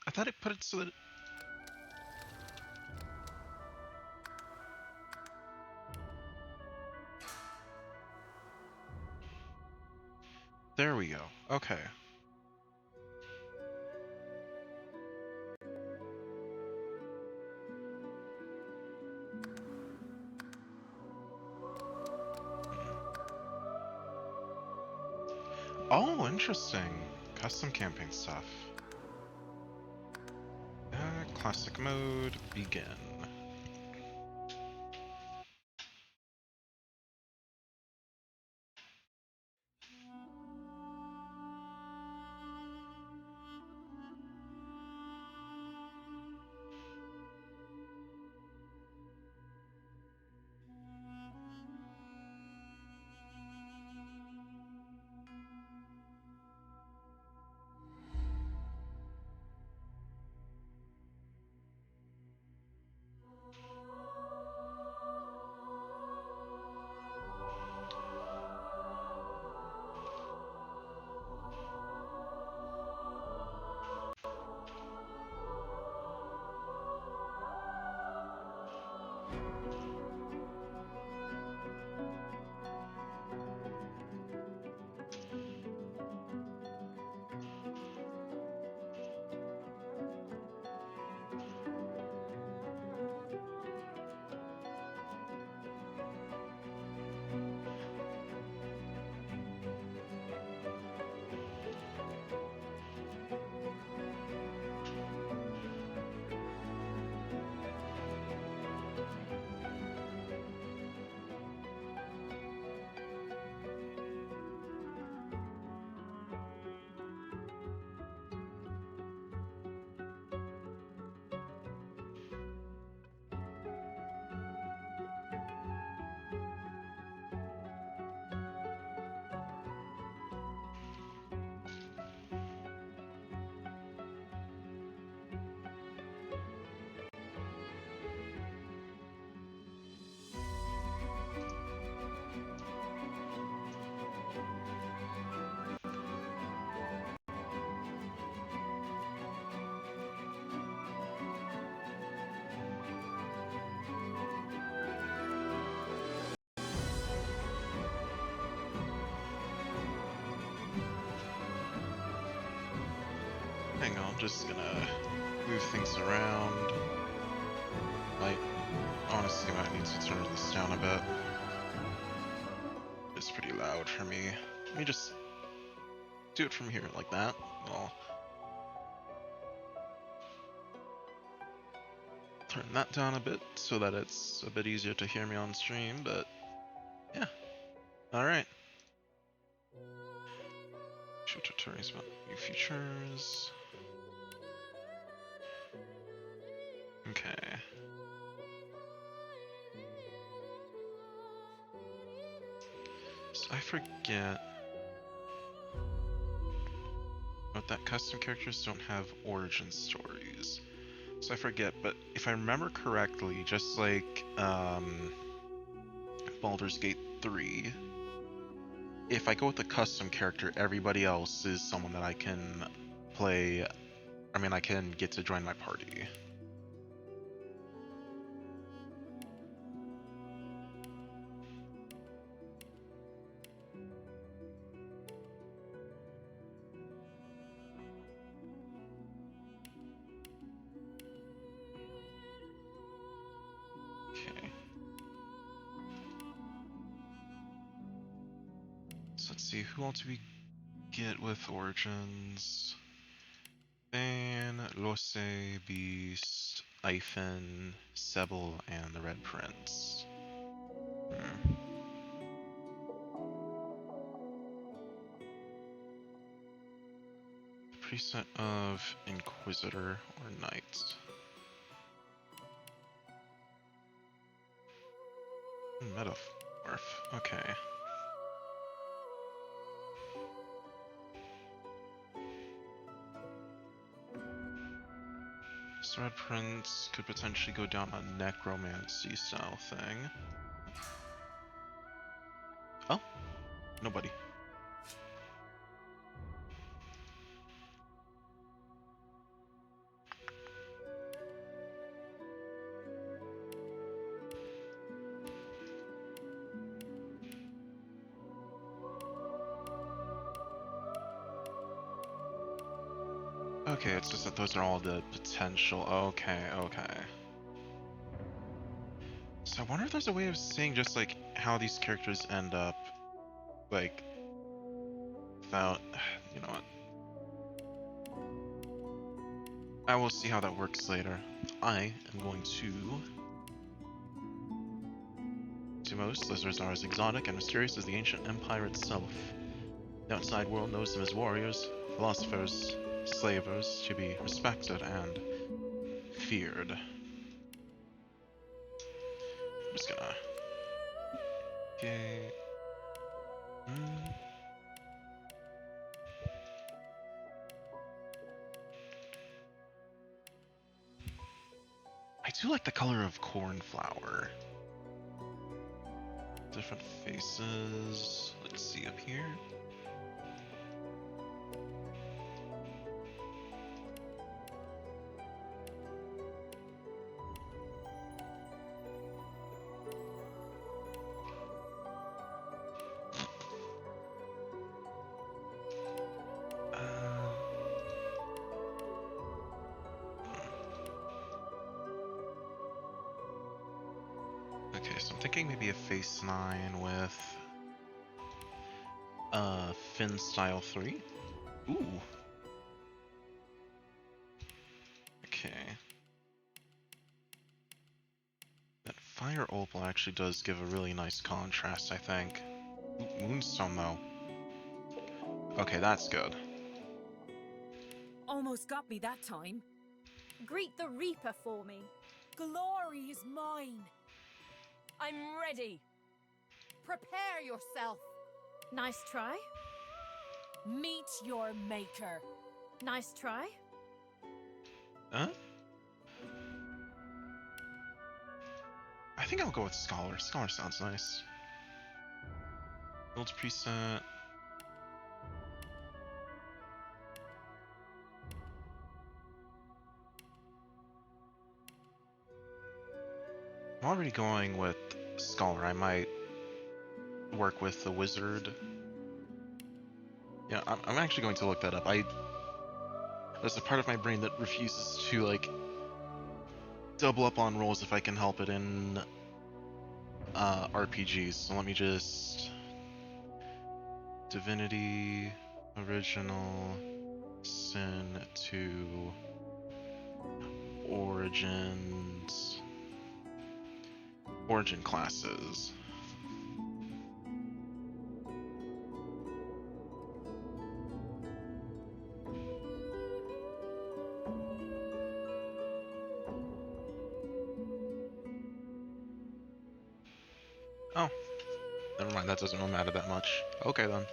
I thought it put it so that... There we go. Okay. Oh, interesting. Custom campaign stuff. Classic mode, begin. Hang on, just gonna move things around. Honestly might need to turn this down a bit. It's pretty loud for me. Let me just do it from here like that. I'll turn that down a bit so that it's a bit easier to hear me on stream, but yeah. Alright. Show tutorials about new features. Okay. So I forget about that custom characters don't have origin stories. So I forget, but if I remember correctly, just like Baldur's Gate 3, if I go with a custom character, everybody else is someone that I can play. I mean, I can get to join my party. Okay. So let's see, who else do we get with origins? Bane, Lose, Beast, Ifen, Sebel, and the Red Prince. Preset of Inquisitor or Knight. Metamorph. Okay. So Red Prince could potentially go down a necromancy style thing. Oh, nobody. Okay, it's just that those are all the potential. Okay, okay. So I wonder if there's a way of seeing just like how these characters end up, like, without. You know what? I will see how that works later. I am going to most, lizards are as exotic and mysterious as the ancient empire itself. The outside world knows them as warriors, philosophers, slavers, to be respected and feared. I'm just gonna. Okay. Mm. I do like the color of cornflower. Different faces. Let's see up here. Okay, so I'm thinking maybe a face 9 with Fin style 3. Ooh. Okay. That fire opal actually does give a really nice contrast, I think. Ooh, moonstone though. Okay, that's good. Almost got me that time. Greet the Reaper for me. Glory is mine. I'm ready. Prepare yourself. Nice try. Meet your maker. Nice try. Huh? I think I'll go with Scholar. Scholar sounds nice. Build preset. I'm already going with Scholar. I might work with the Wizard. Yeah, I'm actually going to look that up. There's a part of my brain that refuses to, like, double up on rolls if I can help it in RPGs. So let me just... Divinity, Original, Sin to Origins, Origin classes. Oh, never mind, that doesn't really matter that much. Okay then.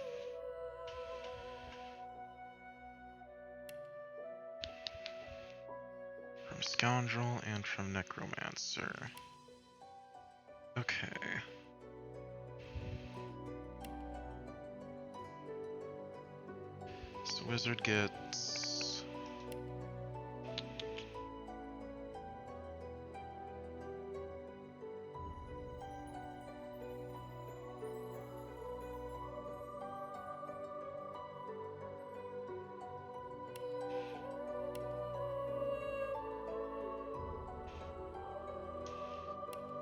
From Scoundrel and from Necromancer. Okay. So Wizard gets...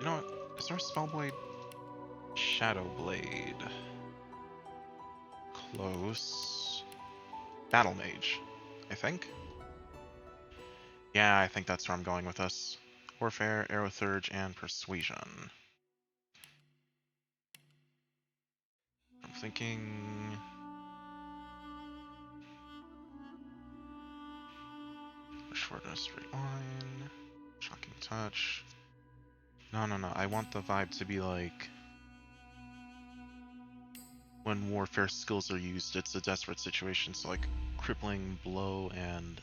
You know what? Is there a Spellblade? Shadow Blade. Close. Battle Mage, I think. Yeah, I think that's where I'm going with this. Warfare, Aerothurge, and Persuasion. I'm thinking... Short in a straight line. Shocking Touch. No, no, no. I want the vibe to be like... When warfare skills are used, it's a desperate situation, so like Crippling Blow and...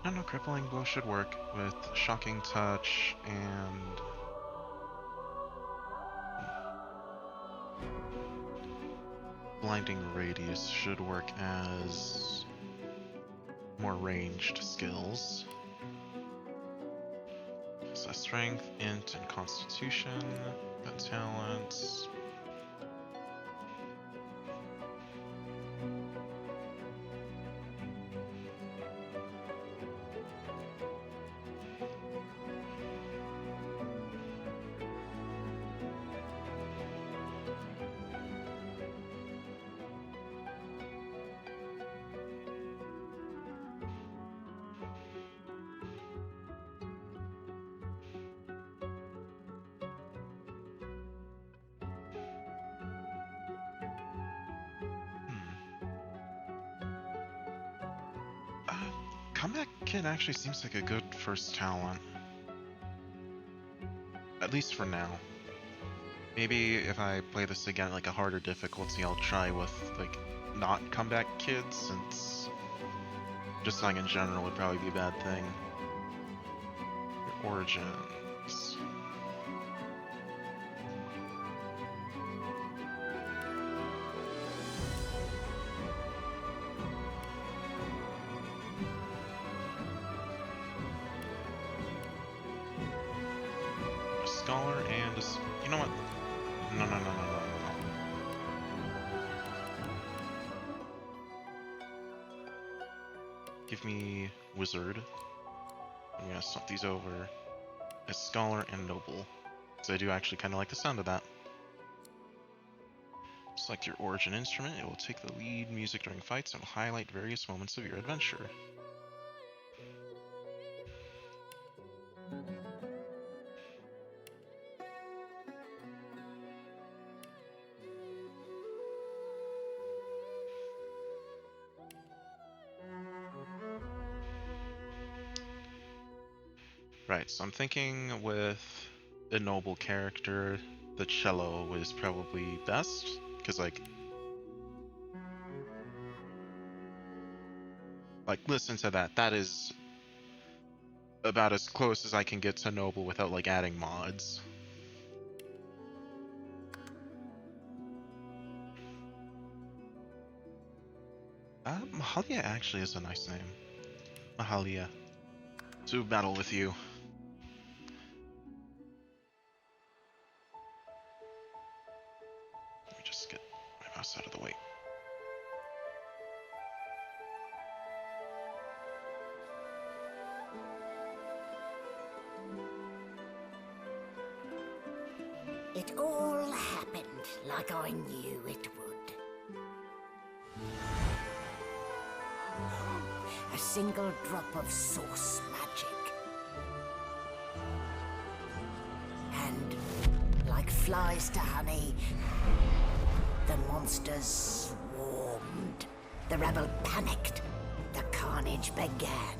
No, Crippling Blow should work with Shocking Touch and... Blinding Radius should work as more ranged skills. Possessed Strength, Int, and Constitution. Got talents. Comeback Kid actually seems like a good first talent. At least for now. Maybe if I play this again at like a harder difficulty, I'll try with like not Comeback Kids, since just saying in general would probably be a bad thing. Your origins. A scholar and a... You know what? No, no, no, no, no, no, no. Give me Wizard. I'm gonna swap these over as Scholar and Noble. So I do actually kind of like the sound of that. Select your origin instrument. It will take the lead music during fights and will highlight various moments of your adventure. Right, so I'm thinking with a noble character, the cello is probably best, because like listen to that. That is about as close as I can get to noble without like adding mods. Mahalia actually is a nice name. Mahalia. To battle with you. Let me just get my mouse out of the way. It all happened like I knew it would. A single drop of source magic. And, like flies to honey, the monsters swarmed. The rebel panicked. The carnage began.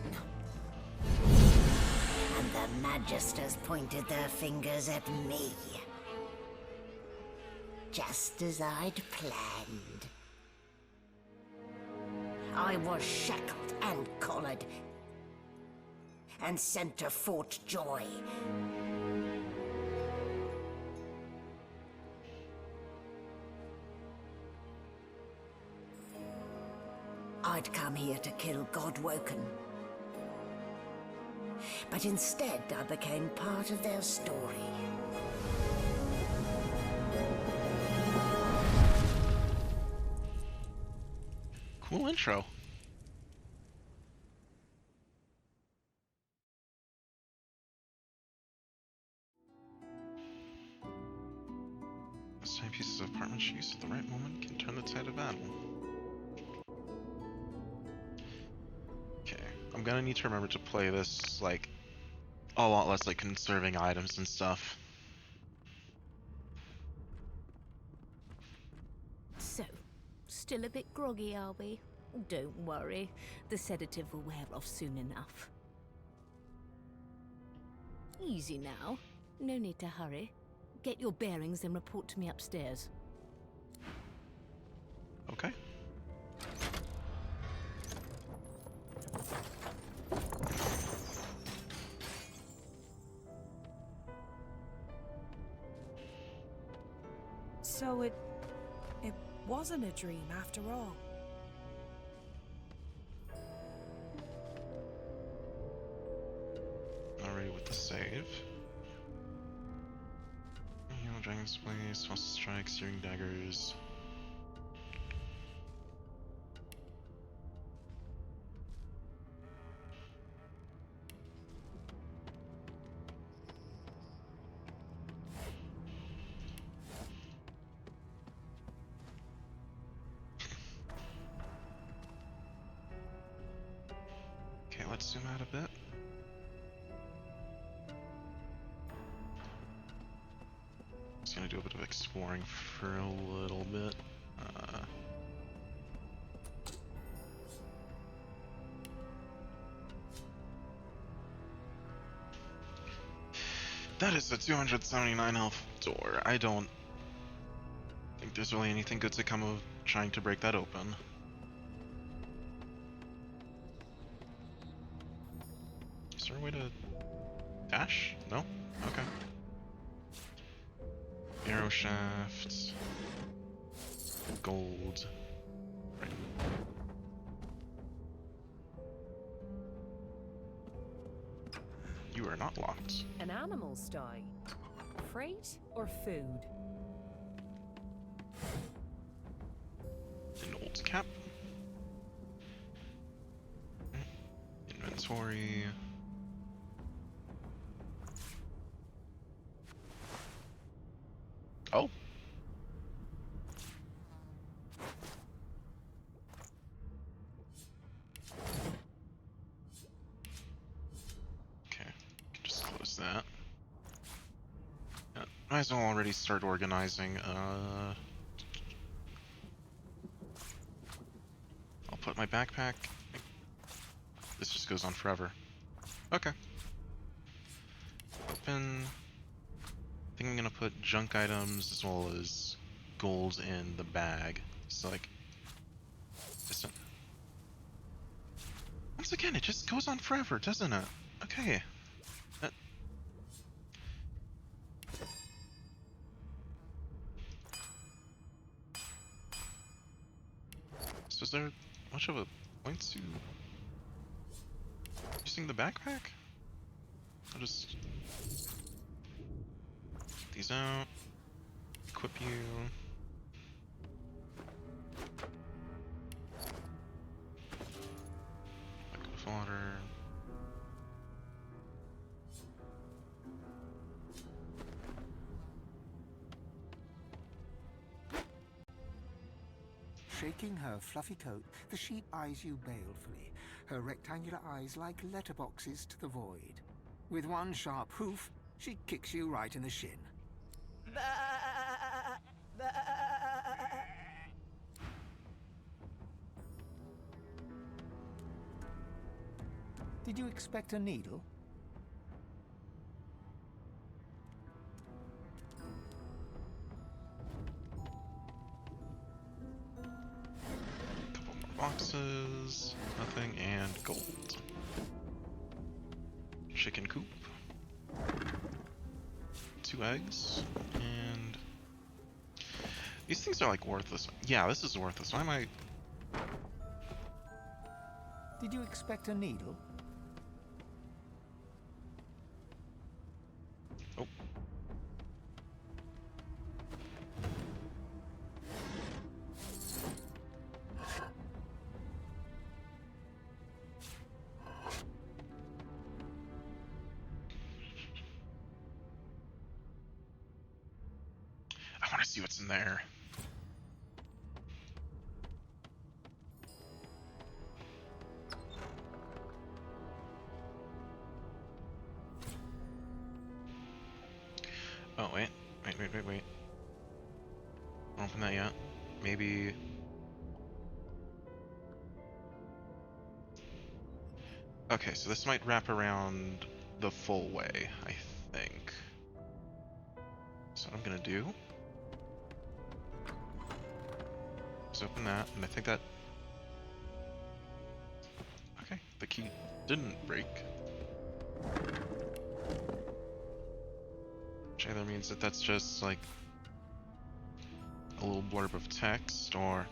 And the magisters pointed their fingers at me. Just as I'd planned. I was shackled and collared, and sent to Fort Joy. I'd come here to kill Godwoken. But instead, I became part of their story. Cool intro. This timepieces of parchment used at the right moment can turn the tide of battle. Okay, I'm gonna need to remember to play this like a lot less like conserving items and stuff. So, still a bit groggy, are we? Don't worry, the sedative will wear off soon enough. Easy now, no need to hurry. Get your bearings and report to me upstairs. Okay. So it wasn't a dream after all. Already with the save. Dragon's Blaze, False Strike, Searing Daggers. Okay, let's zoom out a bit. Just gonna do a bit of exploring for a little bit. That is a 279 health door. I don't think there's really anything good to come of trying to break that open. Is there a way to dash? No? Okay. Arrow shafts. Gold. Right. You are not locked. An animal sty. Freight or food? An old cap. Inventory. Oh. Okay, just close that. Might as well already start organizing. I'll put my backpack. This just goes on forever. Okay. Open. I think I'm gonna put junk items as well as gold in the bag. So like, this one. Once again, it just goes on forever, doesn't it? Okay. So is there much of a point to using the backpack? I'll just get these out, equip you. Bucket of water. Shaking her fluffy coat, the sheep eyes you balefully, her rectangular eyes like letterboxes to the void. With one sharp hoof, she kicks you right in the shin. Did you expect a needle? Couple more boxes, nothing, and gold. Chicken coop. 2 eggs, and these things are like worthless. Yeah, this is worthless. Why am I? Did you expect a needle? Oh. I want to see what's in there. Oh, wait. Wait. Don't open that yet. Maybe... Okay, so this might wrap around the full way, I think. So what I'm gonna do is open that, and I think that... Okay, the key didn't break. Which either means that that's just, like, a little blurb of text, or...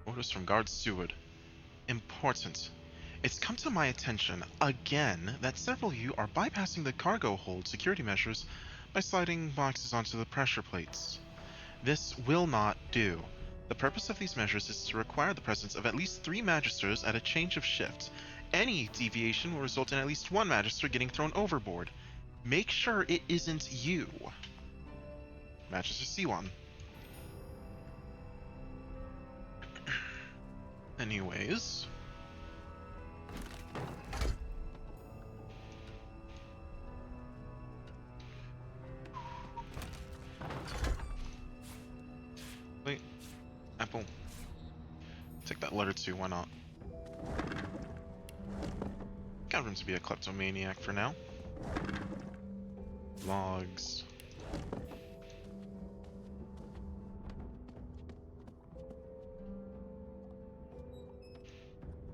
Orders from Guard Steward. Important. It's come to my attention again that several of you are bypassing the cargo hold security measures by sliding boxes onto the pressure plates. This will not do. The purpose of these measures is to require the presence of at least 3 magisters at a change of shift. Any deviation will result in at least 1 magister getting thrown overboard. Make sure it isn't you. Magister C1. Anyways. Wait. Apple. Take that letter too, why not? Got room to be a kleptomaniac for now. Logs.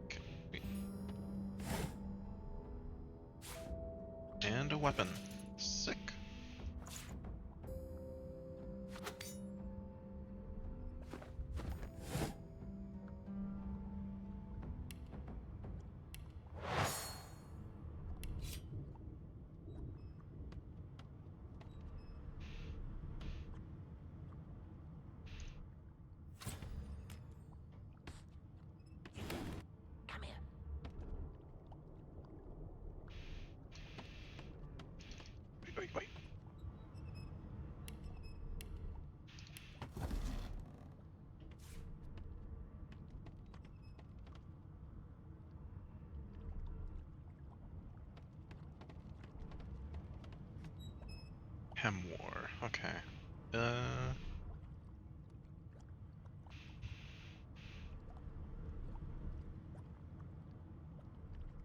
Okay. And a weapon. Sick. Come here. Wait. Hem War. Okay.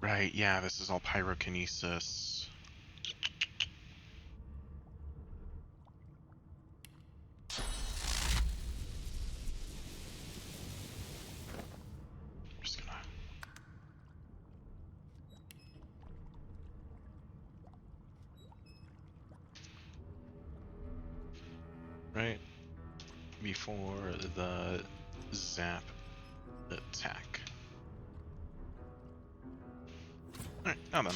Right, yeah, this is all pyrokinesis. Just gonna... Right. Before the zap attack. Alright, now then.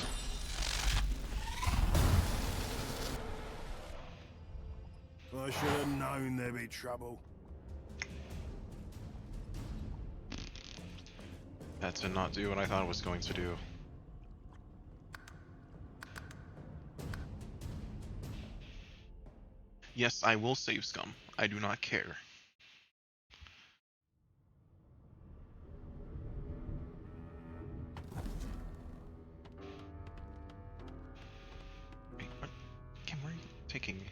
I should have known there'd be trouble. That did not do what I thought it was going to do. Yes, I will save scum. I do not care. Wait, what? Kim, where are you taking me?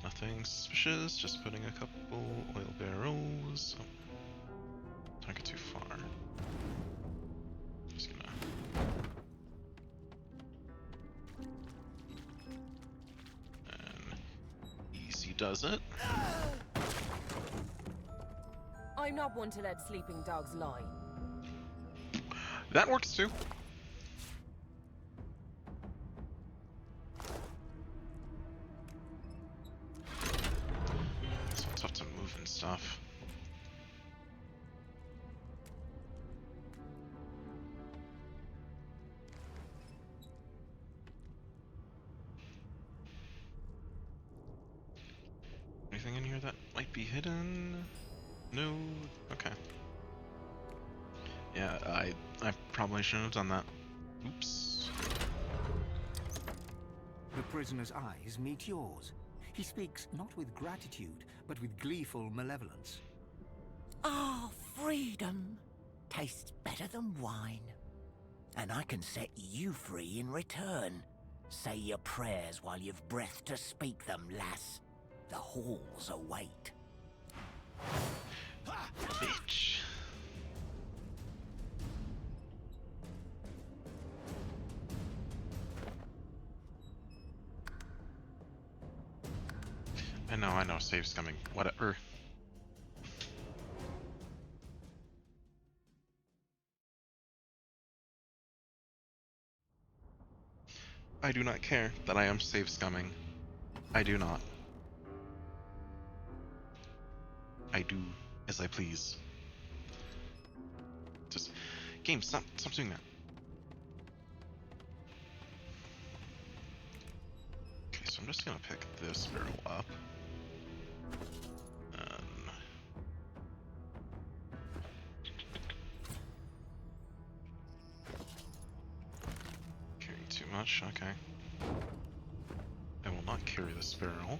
Nothing suspicious, just putting a couple oil barrels. Oh, don't get too far. Just gonna... And easy does it. I'm not one to let sleeping dogs lie. That works too. It's so tough to move and stuff. Anything in here that might be hidden? No? Okay. Yeah, I probably shouldn't have done that. Oops. The prisoner's eyes meet yours. He speaks not with gratitude, but with gleeful malevolence. Ah, freedom tastes better than wine. And I can set you free in return. Say your prayers while you've breath to speak them, lass. The halls await. I know, save's coming. Whatever. I do not care that I am save's coming. I do not. I do as I please. Just game, stop doing that. Okay, so I'm just gonna pick this barrel up. Carrying too much, okay. I will not carry this barrel.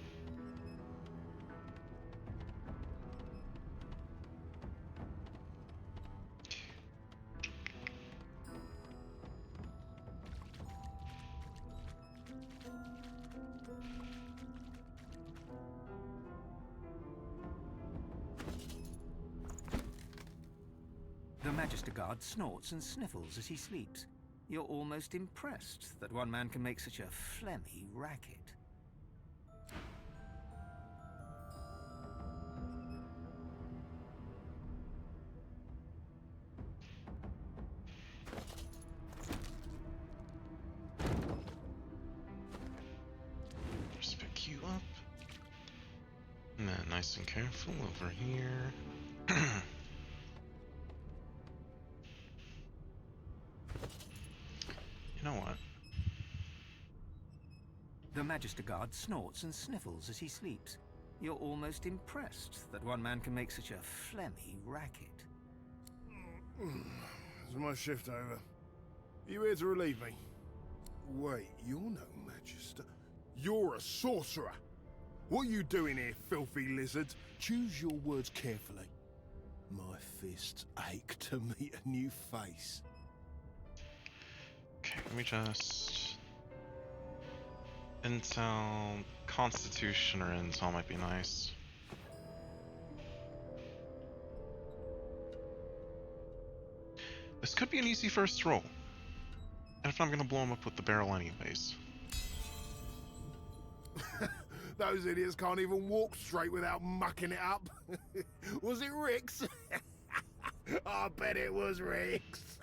The Magister Guard snorts and sniffles as he sleeps. You're almost impressed that one man can make such a phlegmy racket. Just pick you up. And then nice and careful over here. You know what? The Magister Guard snorts and sniffles as he sleeps. You're almost impressed that one man can make such a phlegmy racket. Is my shift over? You here to relieve me? Wait, you're no Magister. You're a sorcerer. What are you doing here, filthy lizard? Choose your words carefully. My fists ache to meet a new face. Okay, let me just... Intel... Constitution or Intel might be nice. This could be an easy first roll. And if I'm gonna blow him up with the barrel anyways. Those idiots can't even walk straight without mucking it up. Was it Rick's? I bet it was Rick's.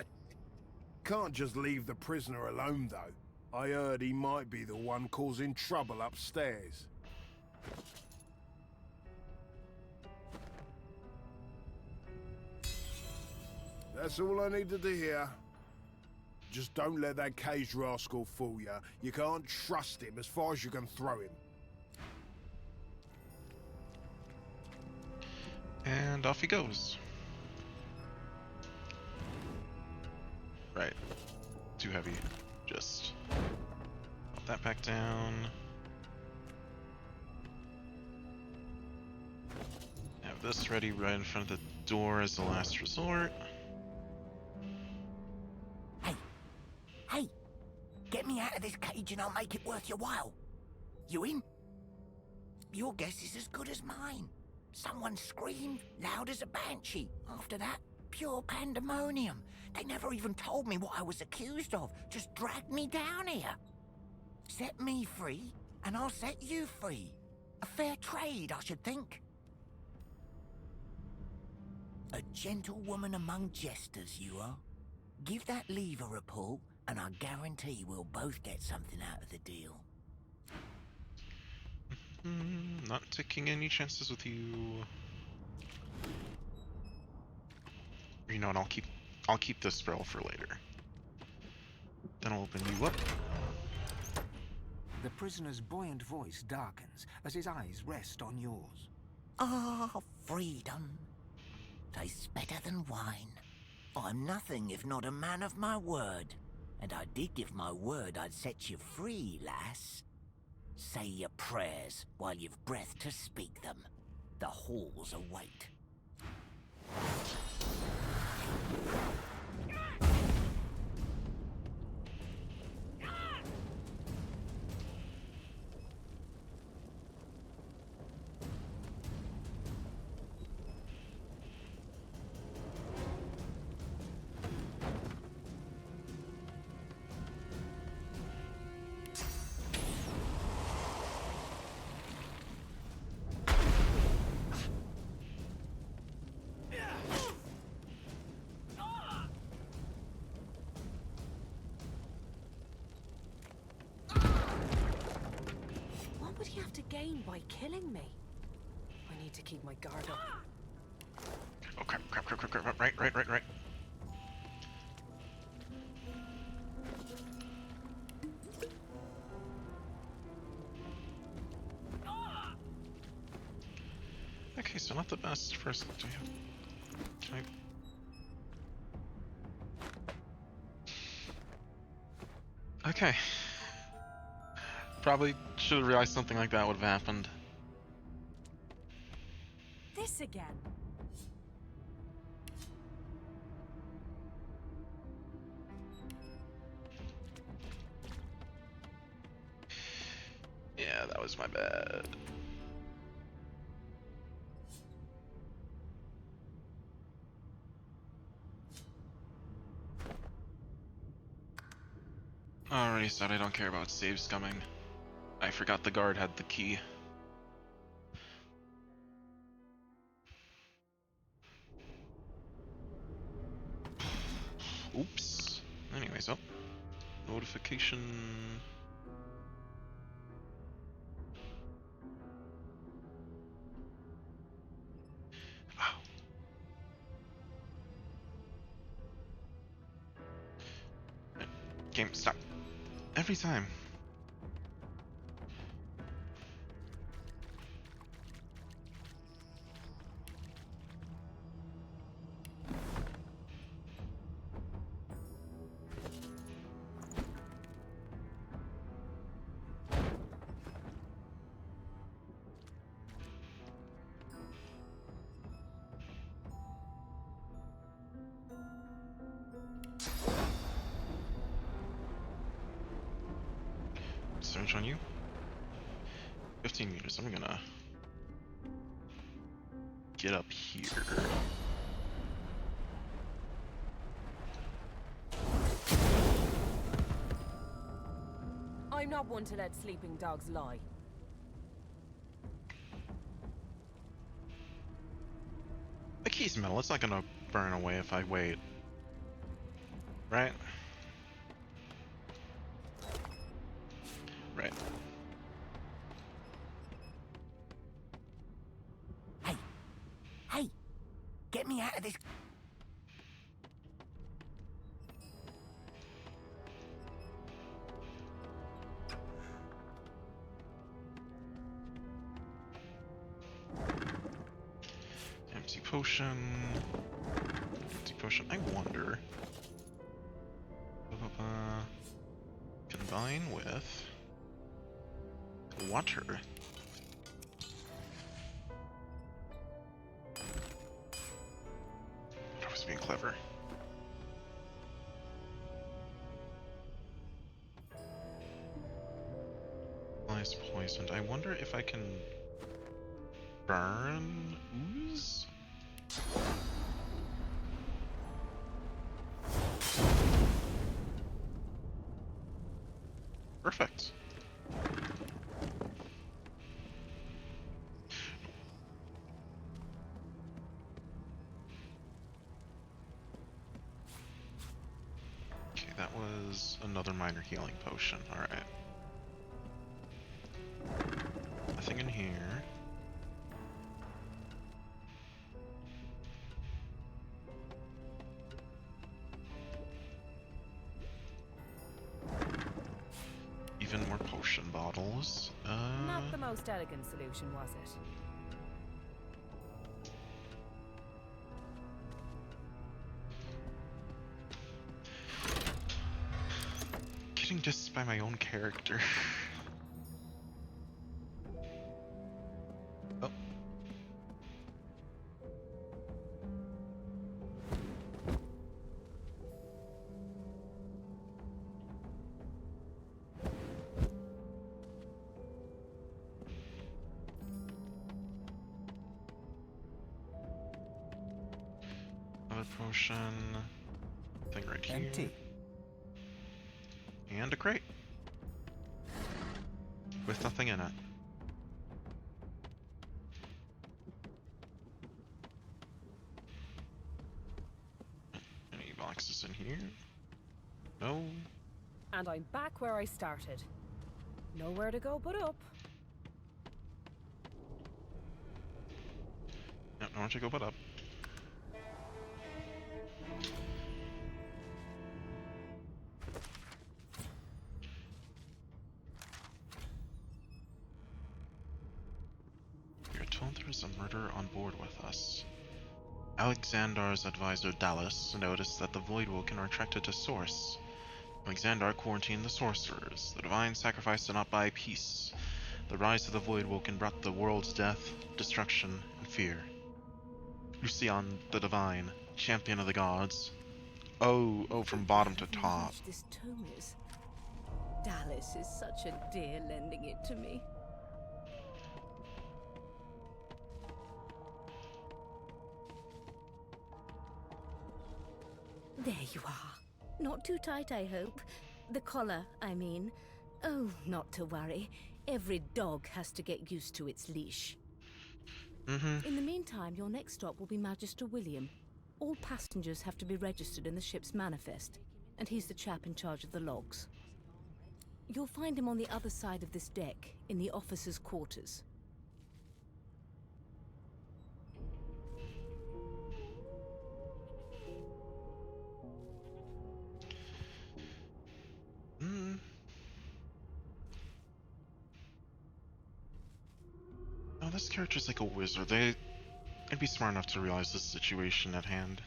Can't just leave the prisoner alone, though. I heard he might be the one causing trouble upstairs. That's all I needed to hear. Just don't let that caged rascal fool you. You can't trust him as far as you can throw him. And off he goes. Right. Too heavy. Just put that back down. Have this ready right in front of the door as the last resort. Hey, get me out of this cage and I'll make it worth your while. You in? Your guess is as good as mine. Someone screamed loud as a banshee. After that, pure pandemonium. They never even told me what I was accused of. Just dragged me down here. Set me free, and I'll set you free. A fair trade, I should think. A gentlewoman among jesters, you are. Give that lever a pull, and I guarantee we'll both get something out of the deal. Not taking any chances with you. You know what? I'll keep this barrel for later. Then I'll open you up. The prisoner's buoyant voice darkens as his eyes rest on yours. Ah, freedom. Tastes better than wine. I'm nothing if not a man of my word. And I did give my word I'd set you free, lass. Say your prayers while you've breath to speak them. The halls await. killing me. I need to keep my guard up. Oh crap, crap, crap, crap, crap, right. Okay, so not the best first. Can I... Okay. Probably should have realized something like that would have happened. This again. Yeah, that was my bad. Already said I don't care about save scumming. I forgot the guard had the key. Oops. Anyways, oh. Notification. Ow. Game, stop. Every time. Search on you. 15 meters. I'm gonna get up here. I'm not one to let sleeping dogs lie. The key's metal. It's not gonna burn away if I wait. Right? Right. Hey, get me out of this. Empty potion. Empty potion. I wonder. Combine with water. I was being clever. Lies poisoned. I wonder if I can burn ooze? Perfect. Okay, that was another minor healing potion. Alright. Nothing in here. Even more potion bottles. Not the most elegant solution, was it? Getting dissed by my own character. Oh. Another potion. Thing right here. Empty. And a crate. With nothing in it. Any boxes in here? No. And I'm back where I started. Nowhere to go but up. don't you go put up? We are told there is a murderer on board with us. Alexandar's advisor Dallas noticed that the Voidwoken are attracted to Source. Alexandar quarantined the sorcerers. The divine sacrifice did not buy peace. The rise of the Voidwoken brought the world's death, destruction, and fear. Lucian the Divine, champion of the gods. Oh, from bottom to How top. huge this tome is. Dallas is such a dear lending it to me. There you are. Not too tight, I hope. The collar, I mean. Oh, not to worry. Every dog has to get used to its leash. In the meantime, your next stop will be Magister William. All passengers have to be registered in the ship's manifest, and he's the chap in charge of the logs. You'll find him on the other side of this deck, in the officers' quarters. No, this character's like a wizard. They'd be smart enough to realize the situation at hand.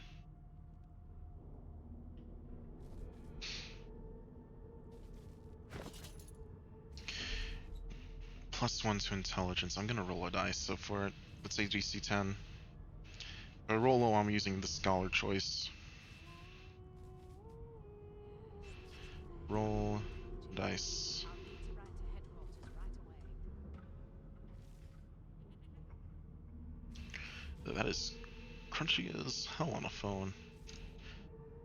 +1 to intelligence. I'm gonna roll a dice, so for it, let's say DC 10. If I roll low, I'm using the scholar choice. Roll dice. That is crunchy as hell on a phone.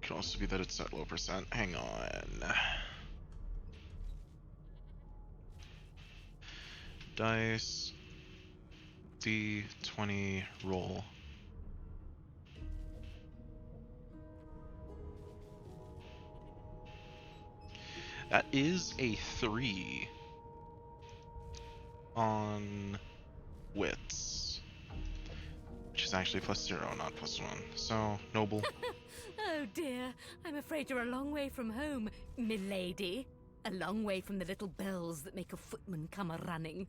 Could also be that it's at low percent. Hang on. Dice. D20 roll. That is a 3 on wits, which is actually +0, not +1. So, noble. Oh dear, I'm afraid you're a long way from home, milady. A long way from the little bells that make a footman come a-running.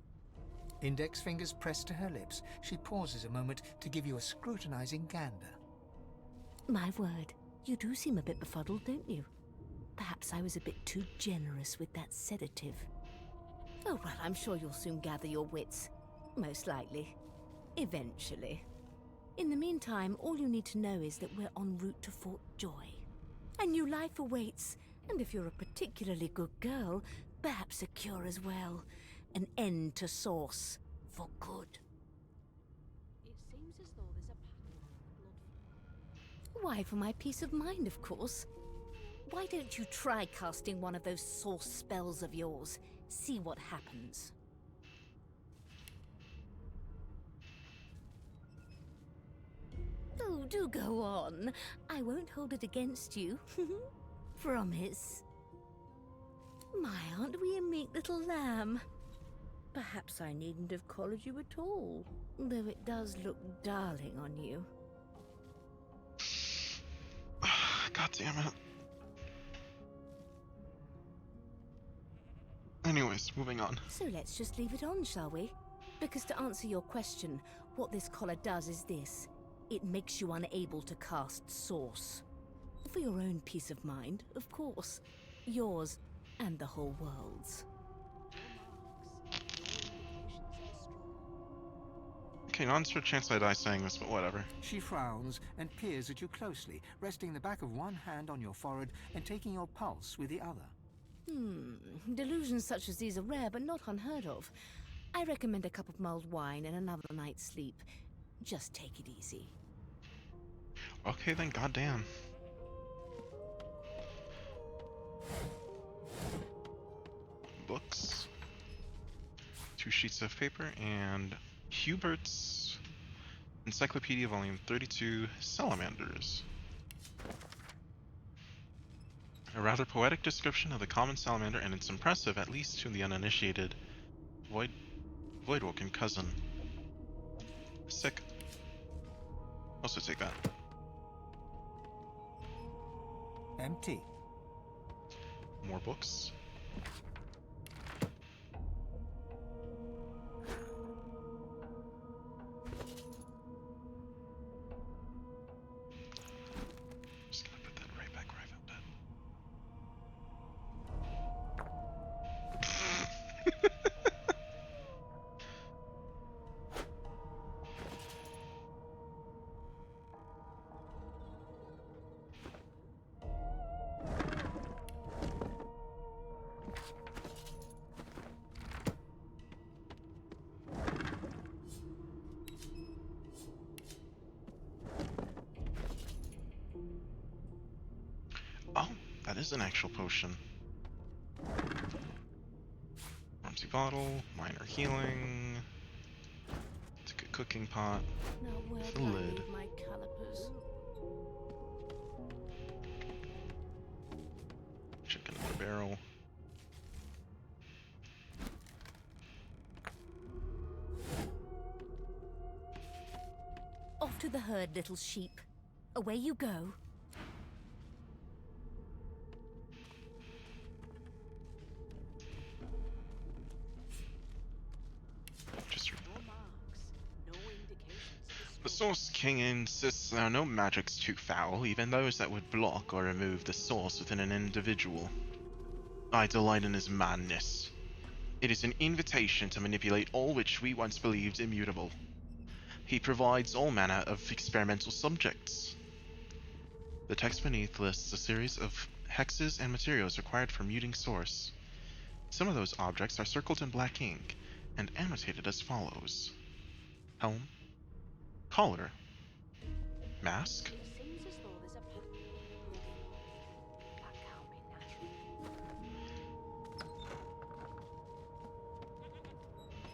Index fingers pressed to her lips, she pauses a moment to give you a scrutinizing gander. My word, you do seem a bit befuddled, don't you? Perhaps I was a bit too generous with that sedative. Oh well, I'm sure you'll soon gather your wits. Most likely. Eventually. In the meantime, all you need to know is that we're en route to Fort Joy. A new life awaits, and if you're a particularly good girl, perhaps a cure as well. An end to Source. For good. It seems as though there's a pattern of blood. Why, for my peace of mind, of course. Why don't you try casting one of those Source spells of yours? See what happens. Oh, do go on. I won't hold it against you. Promise. My, aren't we a meek little lamb? Perhaps I needn't have collared you at all, though it does look darling on you. God damn it. Anyways, moving on. So let's just leave it on, shall we? Because to answer your question, what this collar does is this. It makes you unable to cast Source. For your own peace of mind, of course. Yours and the whole world's. Okay, not a chance I die saying this, but whatever. She frowns and peers at you closely, resting the back of one hand on your forehead and taking your pulse with the other. Delusions such as these are rare, but not unheard of. I recommend a cup of mulled wine and another night's sleep. Just take it easy. Okay then, goddamn. Books. 2 sheets of paper and Hubert's Encyclopedia Volume 32, Salamanders. A rather poetic description of the common salamander, and it's impressive, at least to the uninitiated, Voidwoken cousin. Sick. Also take that. Empty. More books. Just gonna put that right back where I found it. Oh, that is an actual potion. Empty bottle, minor healing. Take a cooking pot. Now where The do I lid. leave my calipers? Chicken in the barrel. Off to the herd, little sheep. Away you go. Just read No marks, no indications of The Source King insists there are no magics too foul, even those that would block or remove the source within an individual. I delight in his madness. It is an invitation to manipulate all which we once believed immutable. He provides all manner of experimental subjects. The text beneath lists a series of hexes and materials required for muting source. Some of those objects are circled in black ink and annotated as follows: helm, collar, mask, It seems as though there's a that can't be natural.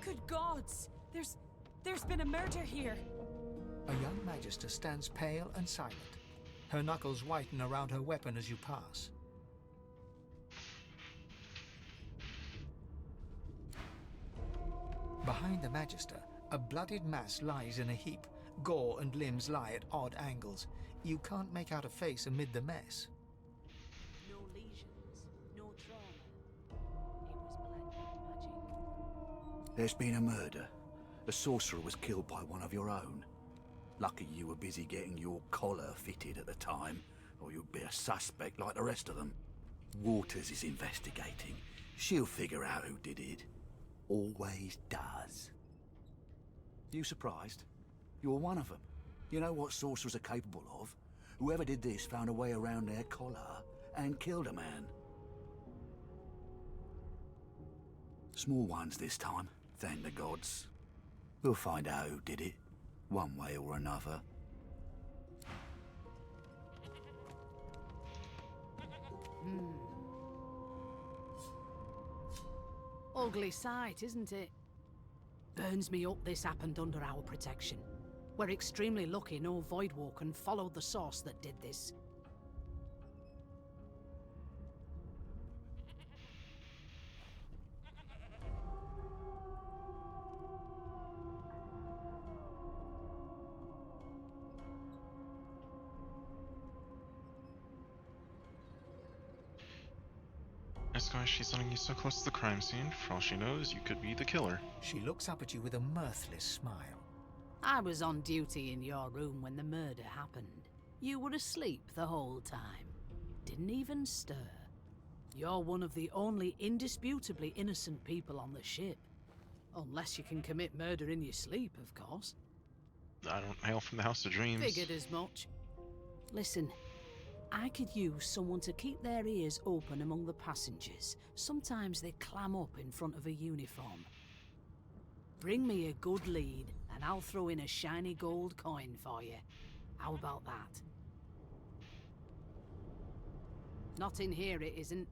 Good gods! There's been a murder here. A young magister stands pale and silent. Her knuckles whiten around her weapon as you pass. Behind the magister, a bloodied mass lies in a heap. Gore and limbs lie at odd angles. You can't make out a face amid the mess. No lesions, no trauma. It was bled by magic. There's been a murder. A sorcerer was killed by one of your own. Lucky you were busy getting your collar fitted at the time, or you'd be a suspect like the rest of them. Waters is investigating. She'll figure out who did it. Always does. You surprised? You're one of them. You know what sorcerers are capable of? Whoever did this found a way around their collar and killed a man. Small ones this time, thank the gods. We'll find out who did it, one way or another. Ugly sight, isn't it? Burns me up this happened under our protection. We're extremely lucky no Voidwalker followed the source that did this. That's why she's letting you so close to the crime scene. For all she knows, you could be the killer. She looks up at you with a mirthless smile. I was on duty in your room when the murder happened. You were asleep the whole time. Didn't even stir. You're one of the only indisputably innocent people on the ship. Unless you can commit murder in your sleep, of course. I don't hail from the House of Dreams. Figured as much. Listen, I could use someone to keep their ears open among the passengers. Sometimes they clam up in front of a uniform. Bring me a good lead, and I'll throw in a shiny gold coin for you. How about that? Not in here, it isn't.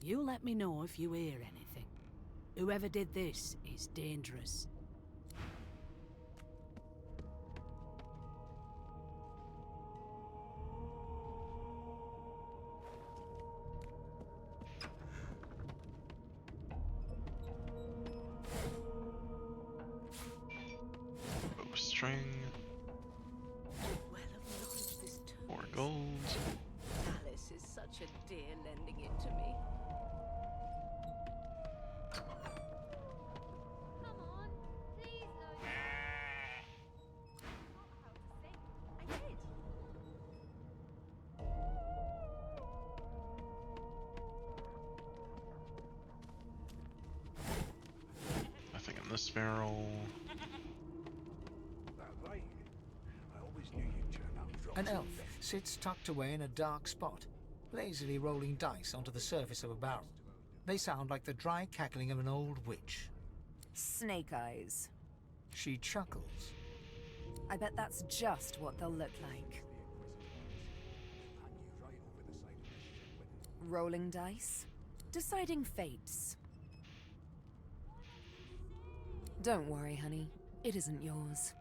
You let me know if you hear anything. Whoever did this is dangerous. Bowstring. such a dear lending it to me. Come on, please, Lola. I did. Nothing in this barrel. An elf sits tucked away in a dark spot, lazily rolling dice onto the surface of a barrel. They sound like the dry cackling of an old witch. Snake eyes. She chuckles. I bet that's just what they'll look like. Rolling dice. Deciding fates. Don't worry, honey. It isn't yours.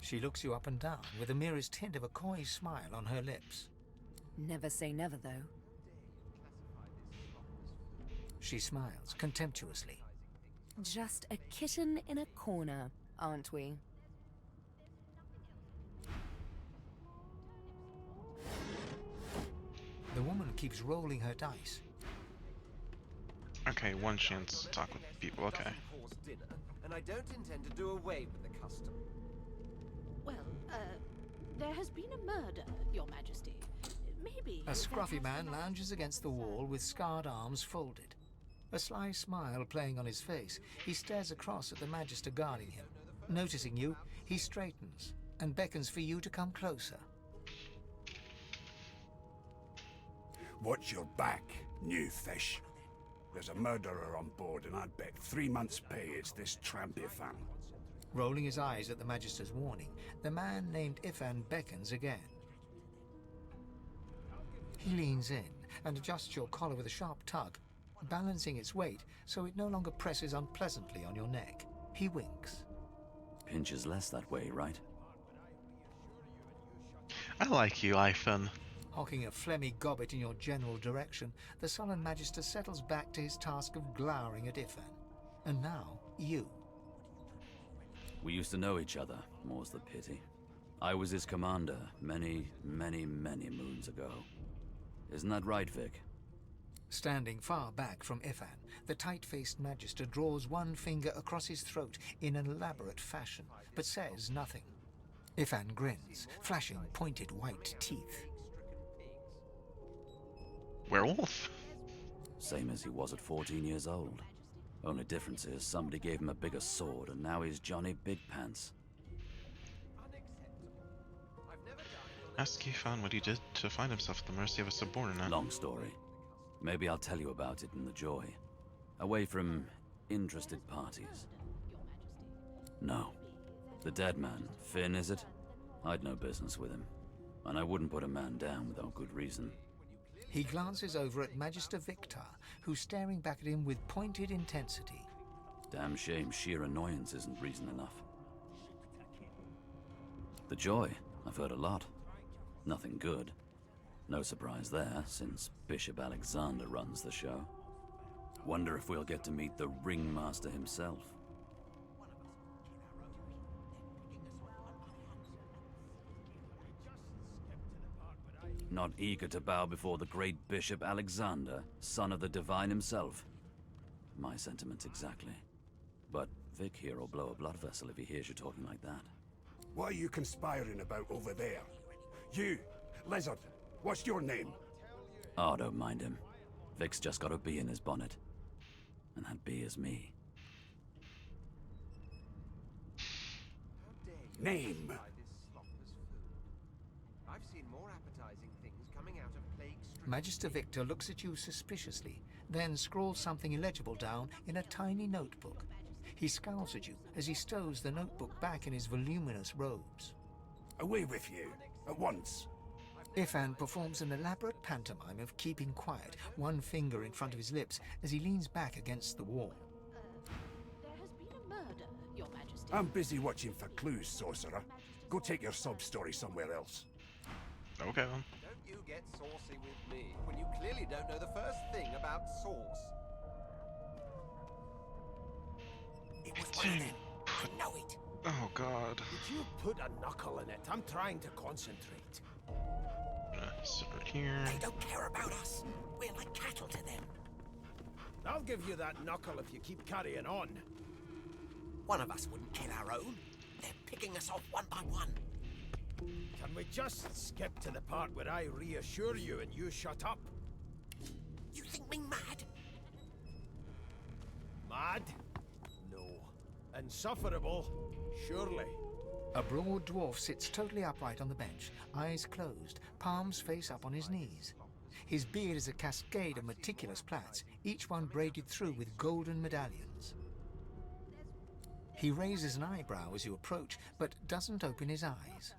She looks you up and down with the merest hint of a coy smile on her lips. Never say never, though. She smiles contemptuously. Just a kitten in a corner, aren't we? The woman keeps rolling her dice. Okay, one chance to talk with people, okay. And I don't intend to do away with the custom. Well, there has been a murder, Your Majesty. Maybe... A scruffy man lounges against the wall with scarred arms folded. A sly smile playing on his face, he stares across at the Magister guarding him. Noticing you, he straightens and beckons for you to come closer. Watch your back, new fish. There's a murderer on board, and I'd bet 3 months' pay it's this tramp Ifan. Rolling his eyes at the Magister's warning, the man named Ifan beckons again. He leans in and adjusts your collar with a sharp tug, balancing its weight so it no longer presses unpleasantly on your neck. He winks. Pinches less that way, right? I like you, Ivan. Hocking a phlegmy gobbet in your general direction, the sullen Magister settles back to his task of glowering at Ifan. And now, you. We used to know each other, more's the pity. I was his commander many, many, many moons ago. Isn't that right, Vic? Standing far back from Ifan, the tight-faced Magister draws one finger across his throat in an elaborate fashion, but says nothing. Ifan grins, flashing pointed white teeth. Werewolf? Same as he was at 14 years old. Only difference is somebody gave him a bigger sword, and now he's Johnny Big Pants. Ask Ivan what he did to find himself at the mercy of a subordinate. Long story. Maybe I'll tell you about it in the Joy. Away from interested parties. No. The dead man, Finn, is it? I'd no business with him. And I wouldn't put a man down without good reason. He glances over at Magister Victor, who's staring back at him with pointed intensity. Damn shame sheer annoyance isn't reason enough. The Joy, I've heard a lot. Nothing good. No surprise there, since Bishop Alexander runs the show. Wonder if we'll get to meet the ringmaster himself. Not eager to bow before the great Bishop Alexander, son of the Divine himself. My sentiments exactly. But Vic here will blow a blood vessel if he hears you talking like that. What are you conspiring about over there? You, Lizard, what's your name? Oh, don't mind him. Vic's just got a bee in his bonnet. And that bee is me. Name? I've seen more appetizing things coming out of plague-stricken Magister Victor looks at you suspiciously, then scrawls something illegible down in a tiny notebook. He scowls at you as he stows the notebook back in his voluminous robes. Away with you, at once. Ifan performs an elaborate pantomime of keeping quiet, one finger in front of his lips as he leans back against the wall. There has been a murder, Your Majesty. I'm busy watching for clues, sorcerer. Go take your sub-story somewhere else. Okay then. Don't you get saucy with me when you clearly don't know the first thing about sauce. It was one of them. I know it. Oh god. Did you put a knuckle in it? I'm trying to concentrate. Sit right here. They don't care about us. We're like cattle to them. I'll give you that knuckle if you keep carrying on. One of us wouldn't kill our own. They're picking us off one by one. Can we just skip to the part where I reassure you and you shut up? You think me mad? Mad? No. Insufferable? Surely. A broad dwarf sits totally upright on the bench, eyes closed, palms face up on his knees. His beard is a cascade of meticulous plaits, each one braided through with golden medallions. He raises an eyebrow as you approach, but doesn't open his eyes.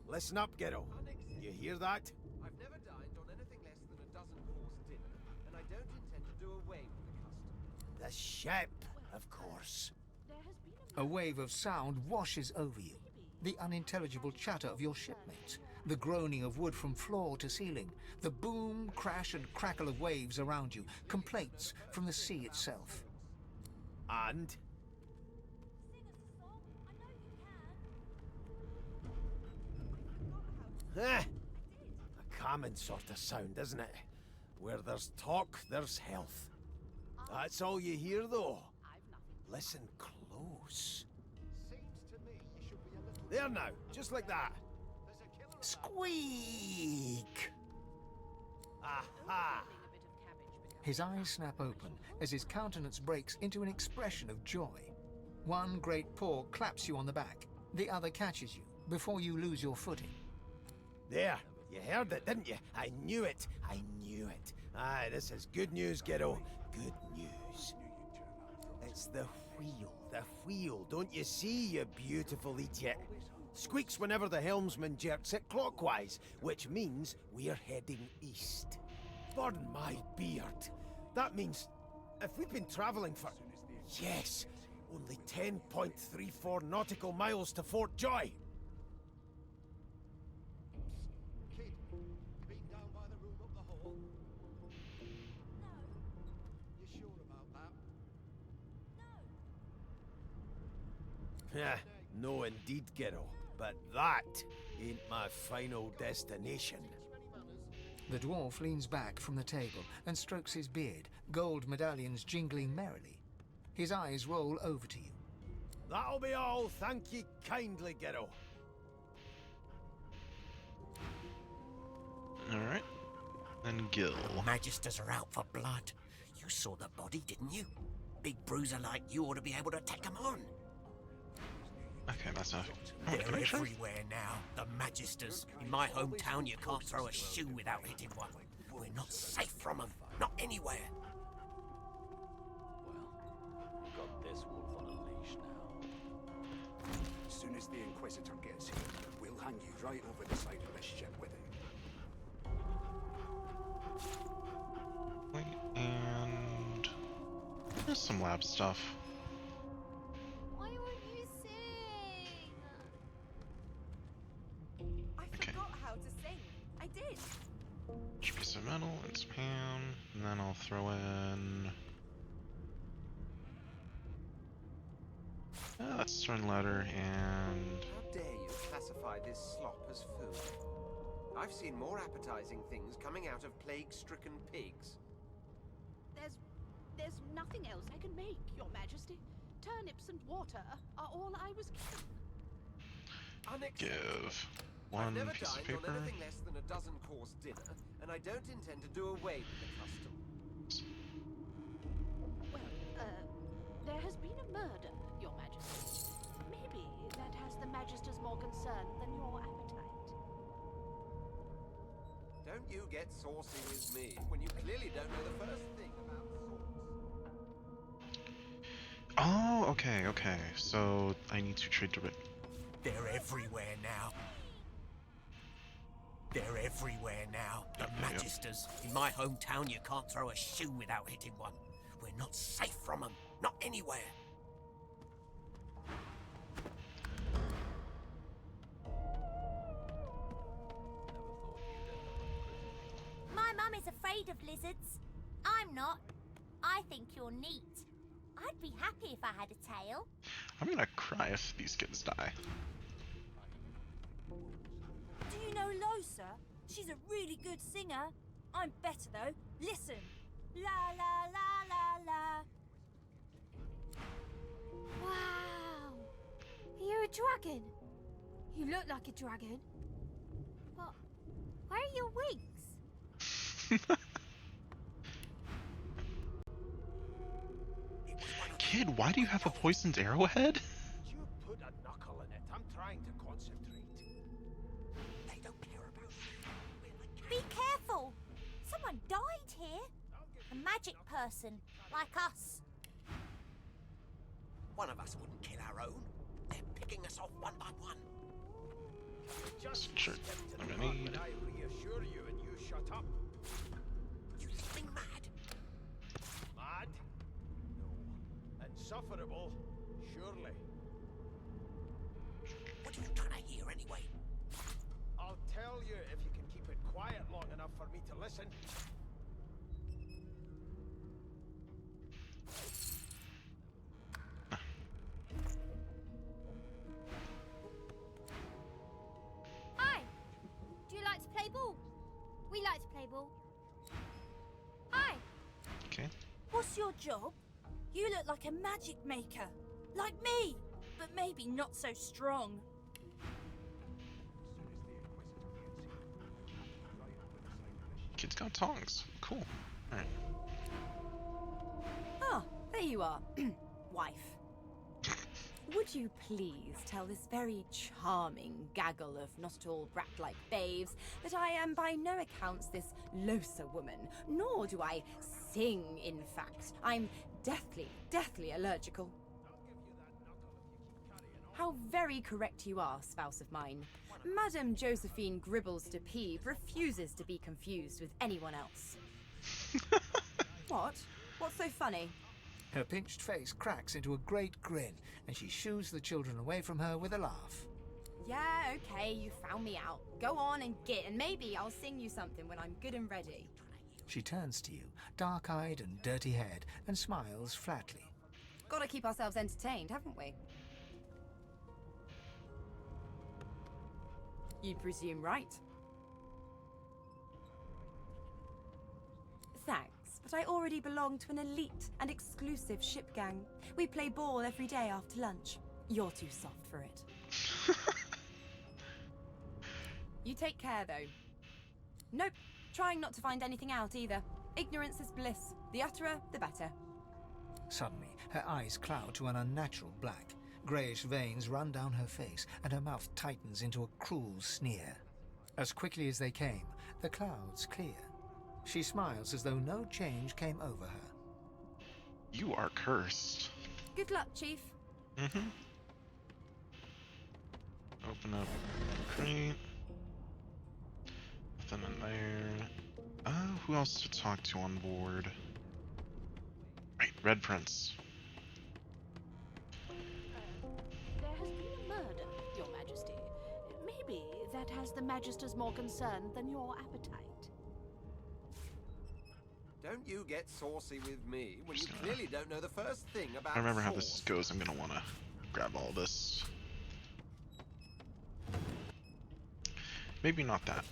Listen up, Ghetto. You hear that? I've never dined on anything less than a dozen-course dinner, and I don't intend to do away with the custom. The ship, of course. A wave of sound washes over you. The unintelligible chatter of your shipmates, the groaning of wood from floor to ceiling, the boom, crash and crackle of waves around you, complaints from the sea itself. And? A common sort of sound, isn't it? Where there's talk, there's health. That's all you hear, though. Listen close. There now, just like that. Squeak! Aha! His eyes snap open as his countenance breaks into an expression of joy. One great paw claps you on the back. The other catches you before you lose your footing. There, you heard it, didn't you? I knew it. I knew it. Aye, this is good news, Ghetto. Good news. It's the wheel. The wheel. Don't you see, you beautiful idiot? Squeaks whenever the helmsman jerks it clockwise, which means we're heading east. Burn my beard. That means if we've been traveling for, yes, only 10.34 nautical miles to Fort Joy. Kid, been down by the room up the hall? No. You sure about that? Yeah, no indeed, Ghetto. But that ain't my final destination. The dwarf leans back from the table and strokes his beard, gold medallions jingling merrily. His eyes roll over to you. That'll be all, thank ye kindly, Ghetto. Alright. Then Gil. Magisters are out for blood. You saw the body, didn't you? Big bruiser like you ought to be able to take them on. Okay, that's enough. They're everywhere now, the Magisters. In my hometown, you can't throw a shoe without hitting one. We're not safe from them, not anywhere. Well, we've got this wolf on a leash now. As soon as the Inquisitor gets here, we'll hang you right over the side of this ship with him. Wait, and there's some lab stuff. Why won't you sing? I forgot how to sing. I did. Piece of metal and some ham, and then I'll throw in. That's stone ladder and. How dare you classify this slop as food? I've seen more appetizing things coming out of plague-stricken pigs. There's nothing else I can make, Your Majesty. Turnips and water are all I was given. Give I've one never piece of dined paper. on anything less than a dozen-course dinner, and I don't intend to do away with the custom. Well, there has been a murder, Your Majesty. Maybe that has the Magisters more concerned than your appetite. Don't you get saucy with me when you clearly don't know the first thing about sauce. Oh, okay, okay. So I need to trade to it. They're everywhere now. They're everywhere now, the Magisters. In my hometown, you can't throw a shoe without hitting one. We're not safe from them, not anywhere. My mum is afraid of lizards. I'm not. I think you're neat. I'd be happy if I had a tail. I'm gonna cry if these kids die. Do you know closer. She's a really good singer. I'm better though. Listen. La la la la la. Wow! Are you a dragon? You look like a dragon. But where are your wings? Kid, why do you have a poisoned arrowhead? You put a knuckle in it. I'm trying to concentrate. They don't care about you. Be careful. Someone died here. A magic person, like us. One of us wouldn't kill our own. They're picking us off one by one. Just Sure. step to the I'm part gonna need. when I reassure you and you shut up. You living mad? Mad? No. Insufferable? Surely. What are you trying to hear anyway? I'll tell you if you can keep it quiet long enough for me to listen. Hi! Do you like to play ball? We like to play ball. Hi! Okay. What's your job? You look like a magic maker. Like me, but maybe not so strong. Kid's got tongs. Cool. Alright. Ah, there you are, wife. Would you please tell this very charming gaggle of not at all brat-like babes that I am by no accounts this Losa woman, nor do I sing, in fact. I'm deathly allergical. How very correct you are, spouse of mine. Madame Josephine Gribbles de Peeve refuses to be confused with anyone else. What? What's so funny? Her pinched face cracks into a great grin, and she shoos the children away from her with a laugh. Yeah, okay, you found me out. Go on and git, and maybe I'll sing you something when I'm good and ready. She turns to you, dark-eyed and dirty-haired, and smiles flatly. Gotta keep ourselves entertained, haven't we? You'd presume right. Thanks, but I already belong to an elite and exclusive ship gang. We play ball every day after lunch. You're too soft for it. You take care, though. Nope, trying not to find anything out either. Ignorance is bliss. The utterer, the better. Suddenly, her eyes cloud to an unnatural black. Greyish veins run down her face, and her mouth tightens into a cruel sneer. As quickly as they came, the clouds clear. She smiles as though no change came over her. You are cursed. Good luck, Chief. Mm-hmm. Open up crate. Nothing in there. Who else to talk to on board? Right, Red Prince. There has been a murder, Your Majesty. Maybe that has the Magisters more concerned than your appetite. Don't you get saucy with me when you clearly don't know the first thing about I remember how sauce. this goes. I'm gonna wanna grab all this. Maybe not that.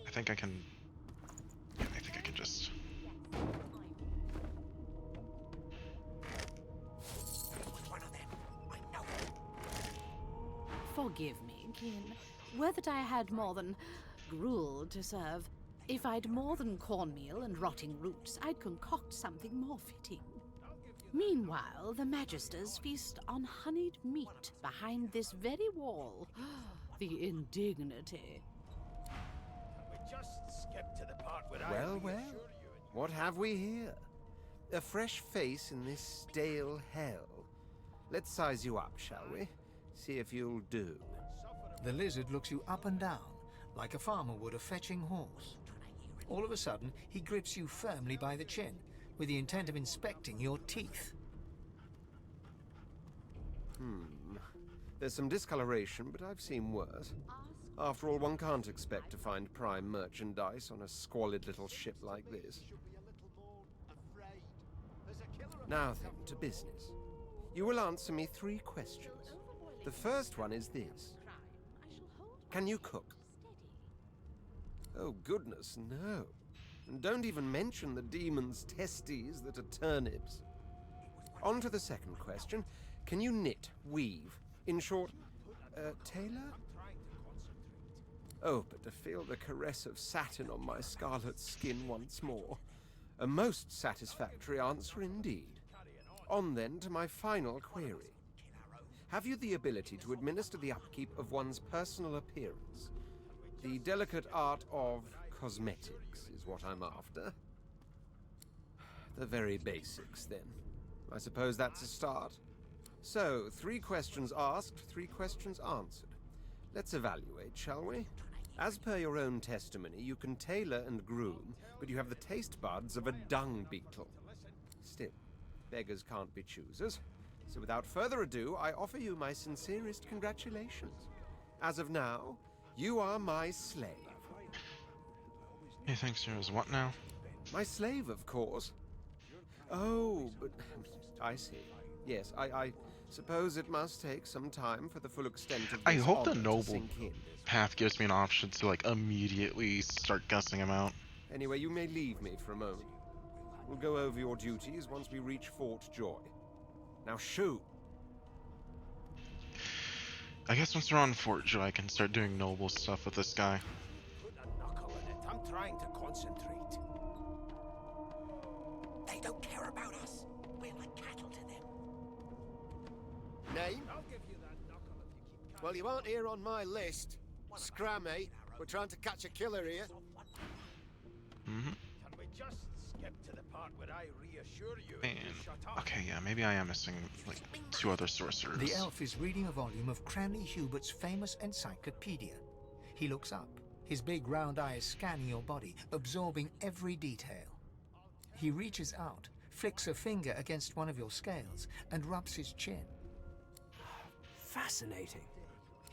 I think I can. Yeah, I think I can just. Forgive me, kin. Were that I had more than gruel to serve, if I'd more than cornmeal and rotting roots, I'd concoct something more fitting. Meanwhile, the Magisters feast on honeyed meat behind this very wall. The indignity. We just skip to the part where Well, what have we here? A fresh face in this stale hell. Let's size you up, shall we? See if you'll do. The lizard looks you up and down, like a farmer would a fetching horse. All of a sudden, he grips you firmly by the chin, with the intent of inspecting your teeth. There's some discoloration, but I've seen worse. After all, one can't expect to find prime merchandise on a squalid little ship like this. Now then, to business. You will answer me 3 questions. The first one is this. Can you cook? Oh, goodness, no. And don't even mention the demon's testes that are turnips. On to the second question. Can you knit, weave? In short, tailor? Oh, but to feel the caress of satin on my scarlet skin once more. A most satisfactory answer indeed. On then to my final query. Have you the ability to administer the upkeep of one's personal appearance? The delicate art of cosmetics is what I'm after. The very basics, then. I suppose that's a start. So, 3 questions asked, 3 questions answered. Let's evaluate, shall we? As per your own testimony, you can tailor and groom, but you have the taste buds of a dung beetle. Still, beggars can't be choosers. So without further ado, I offer you my sincerest congratulations. As of now, you are my slave. He thinks you're his what now? My slave, of course. Oh, but I see. Yes, I suppose it must take some time for the full extent of I this hope the honor to noble sink in. path gives me an option to like immediately start guessing him out. Anyway, you may leave me for a moment. We'll go over your duties once we reach Fort Joy. Now shoot! I guess once we're on Fort Joy, I can start doing noble stuff with this guy. Put a knuckle in it. I'm trying to concentrate. They don't care about us. We're like cattle to them. Name? I'll give you that knuckle if you keep. Well, you aren't here on my list. Scram, eh? We're trying to catch a killer here. Mm-hmm. Can we just skip to the part where I reassure you and you shut up? Okay, yeah, maybe I am missing like 2 other sorcerers. The elf is reading a volume of Cranley Hubert's famous encyclopedia. He looks up, his big round eyes scanning your body, absorbing every detail. He reaches out, flicks a finger against one of your scales, and rubs his chin. Fascinating.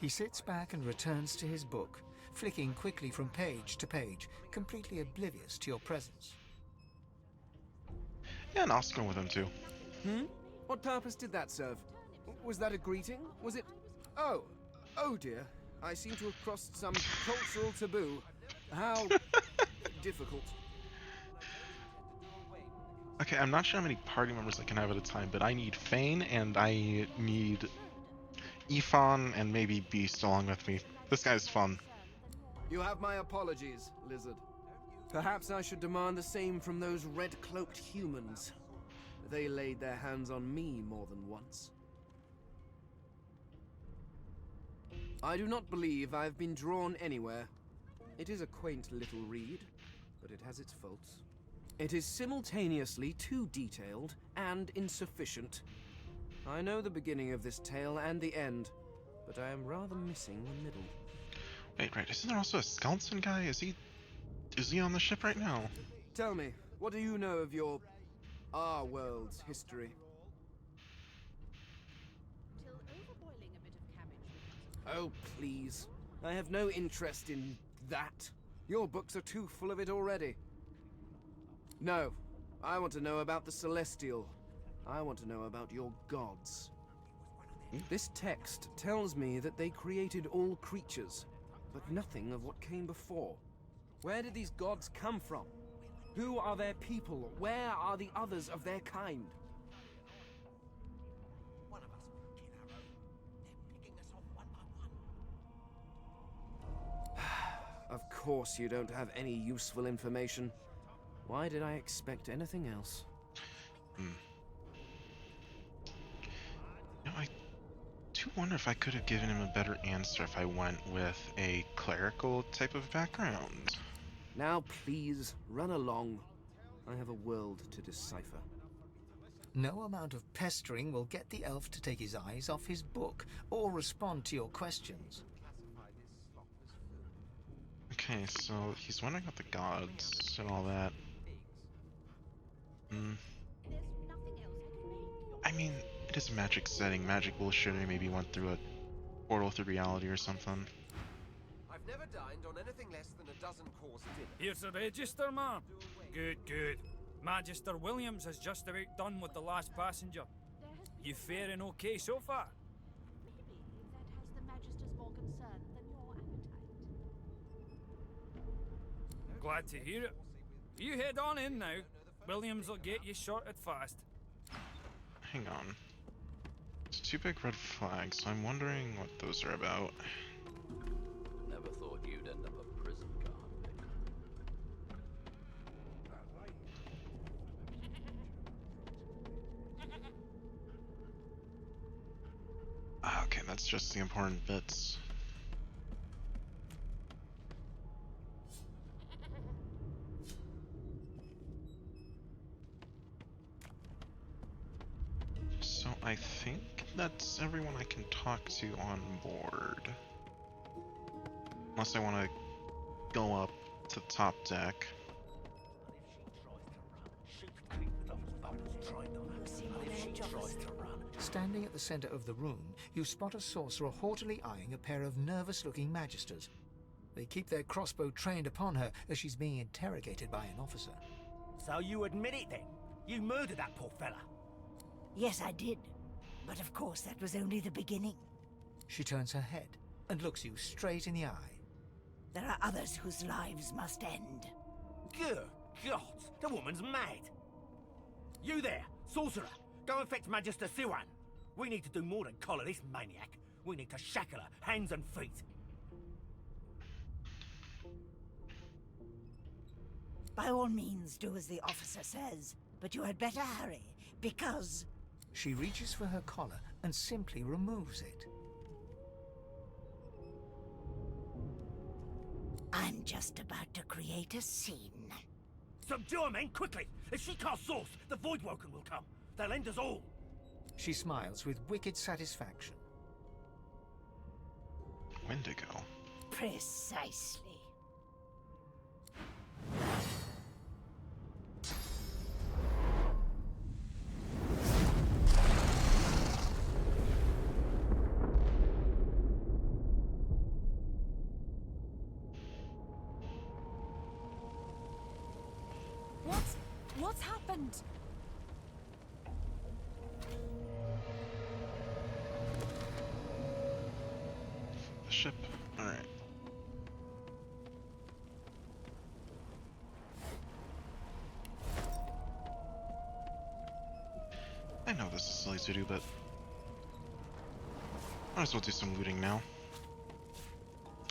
He sits back and returns to his book, flicking quickly from page to page, completely oblivious to your presence. Yeah, and I'll go with him too. What purpose did that serve? Was that a greeting? Was it... Oh dear. I seem to have crossed some cultural taboo. How difficult. Okay, I'm not sure how many party members I can have at a time, but I need Fane and I need Ifan and maybe Beast along with me. This guy's fun. You have my apologies, Lizard. Perhaps I should demand the same from those red-cloaked humans. They laid their hands on me more than once. I do not believe I've been drawn anywhere. It is a quaint little read, but it has its faults. It is simultaneously too detailed and insufficient. I know the beginning of this tale and the end, but I am rather missing the middle. Wait, isn't there also a skeleton guy? Is he on the ship right now? Tell me, what do you know of our world's history? Oh, please. I have no interest in that. Your books are too full of it already. No, I want to know about the Celestial. I want to know about your gods. This text tells me that they created all creatures, but nothing of what came before. Where did these gods come from? Who are their people? Where are the others of their kind? Of course you don't have any useful information. Why did I expect anything else? I do wonder if I could have given him a better answer if I went with a clerical type of background. Now please, run along. I have a world to decipher. No amount of pestering will get the elf to take his eyes off his book or respond to your questions. Okay, so he's wondering about the gods and all that. I mean, it is a magic setting. Magic will surely maybe went through a portal through reality or something. I've never dined on anything less than a dozen-course dinner. Here's the register, ma'am. Good. Magister Williams has just about done with the last passenger. You faring okay so far? Maybe that has the Magister's more concern than your appetite. Glad to hear it. You head on in now. Williams will get you sorted fast. Hang on. It's two big red flags, so I'm wondering what those are about. Never thought you'd end up a prison guard, Vic. Okay, that's just the important bits. So I think that's everyone I can talk to on board. Unless I want to go up to the top deck. Standing at the center of the room, you spot a sorcerer haughtily eyeing a pair of nervous-looking magisters. They keep their crossbow trained upon her as she's being interrogated by an officer. So you admit it then? You murdered that poor fella? Yes, I did. But of course, that was only the beginning. She turns her head and looks you straight in the eye. There are others whose lives must end. Good God, the woman's mad. You there, sorcerer, go and fetch Magister Siwan. We need to do more than collar this maniac. We need to shackle her, hands and feet. By all means, do as the officer says. But you had better hurry, because... She reaches for her collar and simply removes it. I'm just about to create a scene. Subdue her, men, quickly! If she casts source, the Voidwoken will come. They'll end us all. She smiles with wicked satisfaction. Wendigo. Precisely. What's happened? The ship. Alright. I know this is silly to do, but might as well do some looting now.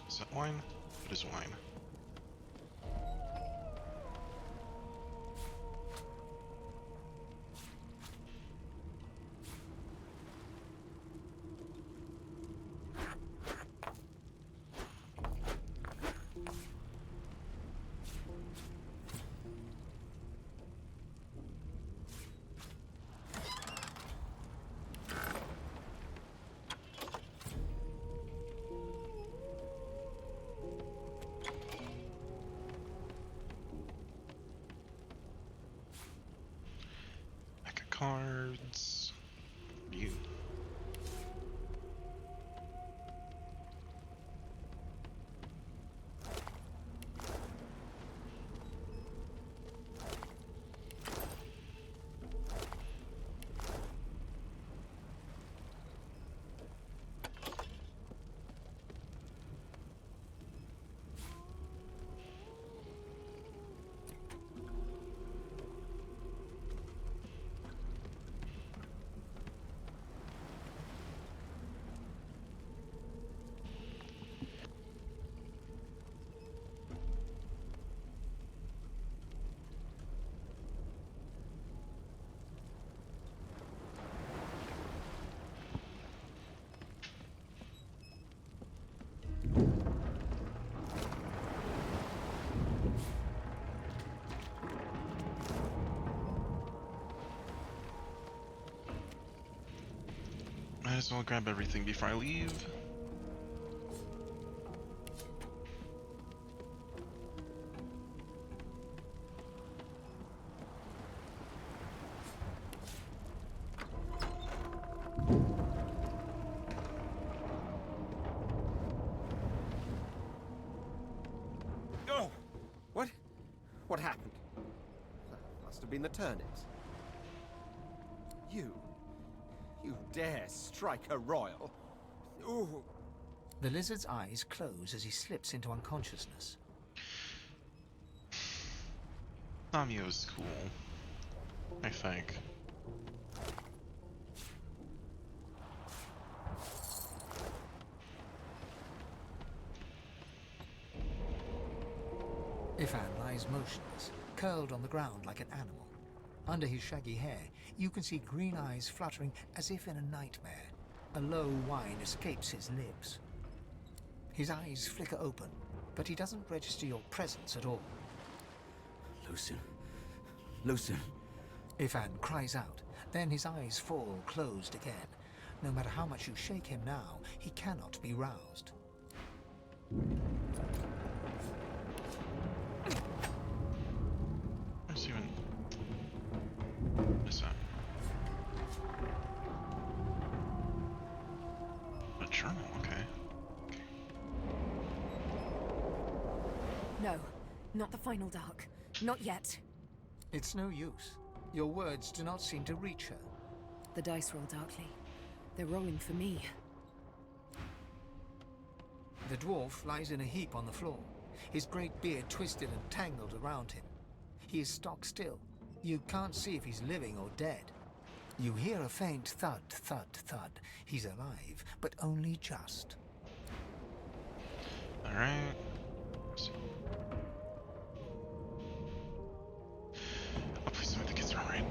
Is that wine? It is wine. Cards. You. Might as well grab everything before I leave. Oh! What happened? Must have been the turnips. You dare strike a royal? Ooh. The lizard's eyes close as he slips into unconsciousness. Namio's cool, I think. Ifan lies motionless, curled on the ground like an animal. Under his shaggy hair, you can see green eyes fluttering as if in a nightmare. A low whine escapes his lips. His eyes flicker open, but he doesn't register your presence at all. Lucien. Lucien. Ifan cries out, then his eyes fall closed again. No matter how much you shake him now, he cannot be roused. Where's even... What is that? A journal, okay. No, not the final dark. Not yet. It's no use. Your words do not seem to reach her. The dice roll darkly. They're rolling for me. The dwarf lies in a heap on the floor, his great beard twisted and tangled around him. He is stock still. You can't see if he's living or dead. You hear a faint thud, thud, thud. He's alive, but only just. Alright. Oh, please tell me the kids are alright.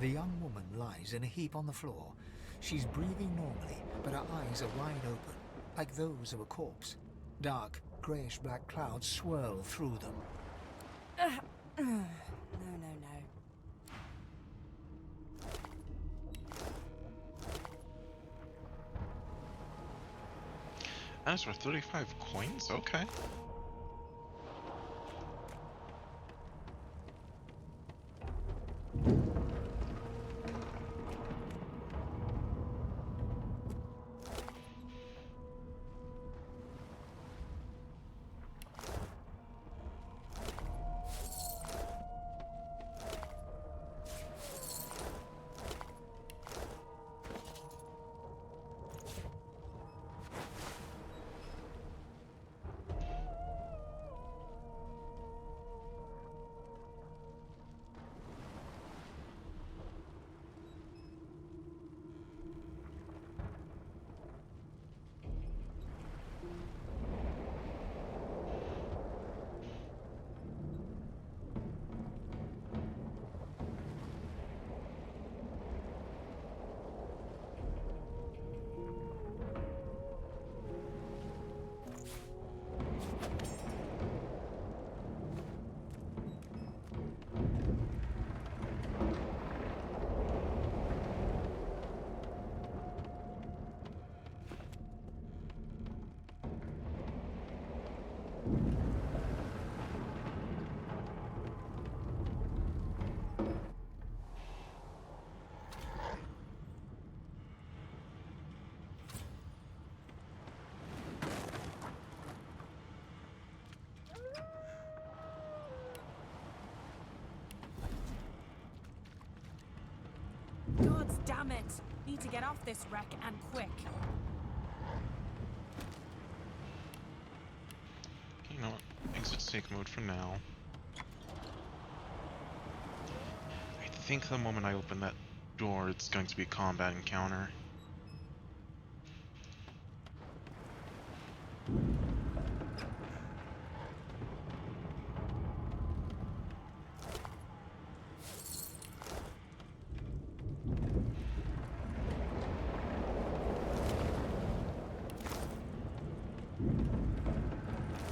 The young woman lies in a heap on the floor. She's breathing normally, but her eyes are wide open, like those of a corpse. Dark, grayish-black clouds swirl through them. No. As for 35 coins? Okay. God damn it! Need to get off this wreck and quick. You know what? Exit safe mode for now. I think the moment I open that door, it's going to be a combat encounter.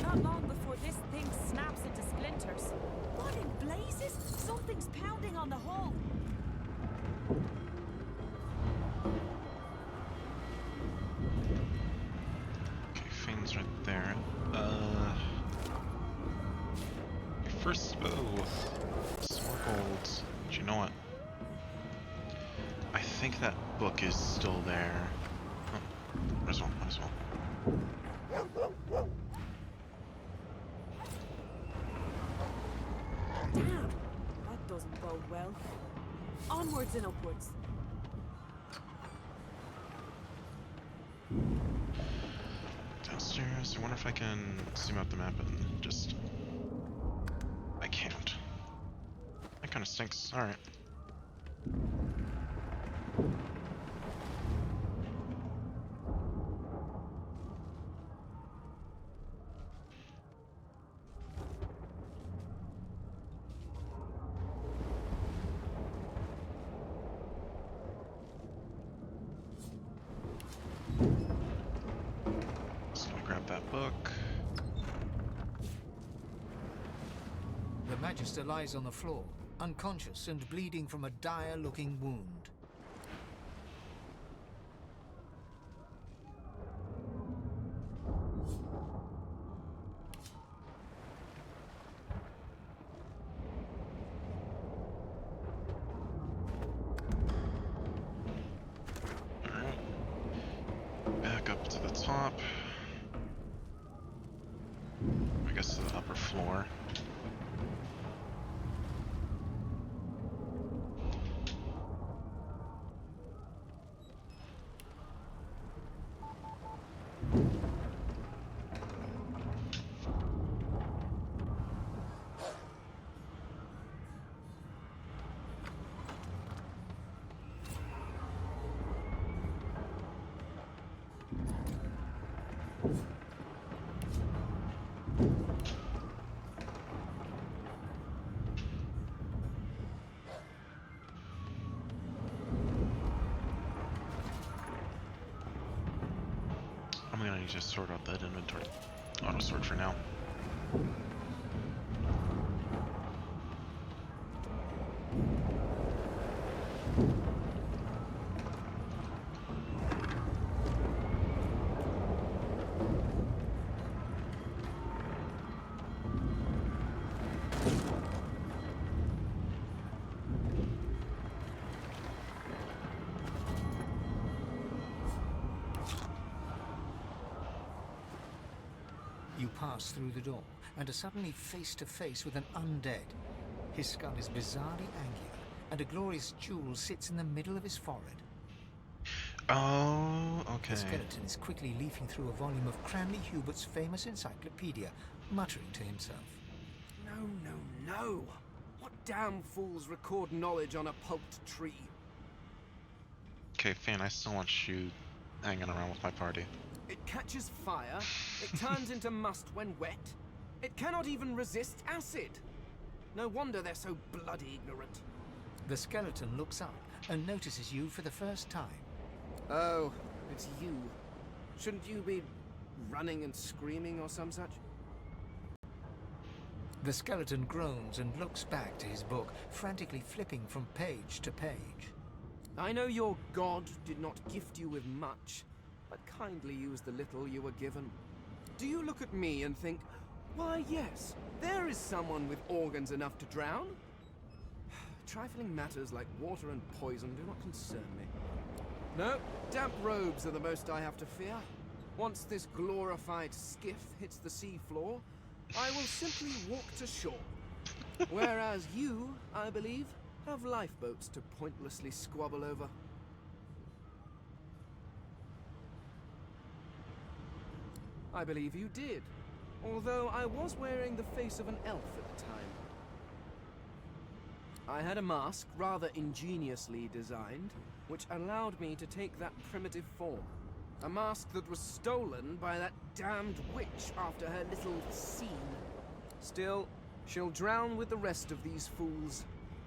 Not long before this thing snaps into splinters. What in blazes? Something's pounding on the hull. Okay, Finn's right there. First, Snorkeled. But you know what? I think that book is still there. Oh, might as well, might as well. Damn! That doesn't bode well. Onwards and upwards. Downstairs. I wonder if I can zoom out the map and just... kind of stinks. Alright. Just gonna grab that book. The Magister lies on the floor, unconscious and bleeding from a dire-looking wound. Alright. Back up to the top. I guess to the upper floor. I'm gonna need to sort out that inventory. Auto sort for now. You pass through the door and are suddenly face to face with an undead. His skull is bizarrely angular, and a glorious jewel sits in the middle of his forehead. Oh, okay. The skeleton is quickly leafing through a volume of Cranley Hubert's famous encyclopedia, muttering to himself. No, no, no! What damn fools record knowledge on a pulped tree? Okay, Fane, I still want you hanging around with my party. It catches fire, it turns into must when wet, it cannot even resist acid. No wonder they're so bloody ignorant. The skeleton looks up and notices you for the first time. Oh, it's you. Shouldn't you be running and screaming or some such? The skeleton groans and looks back to his book, frantically flipping from page to page. I know your god did not gift you with much, but kindly use the little you were given. Do you look at me and think, why yes, there is someone with organs enough to drown? Trifling matters like water and poison do not concern me. No, damp robes are the most I have to fear. Once this glorified skiff hits the sea floor, I will simply walk to shore. Whereas you, I believe, have lifeboats to pointlessly squabble over. I believe you did, although I was wearing the face of an elf at the time. I had a mask, rather ingeniously designed, which allowed me to take that primitive form. A mask that was stolen by that damned witch after her little scene. Still, she'll drown with the rest of these fools,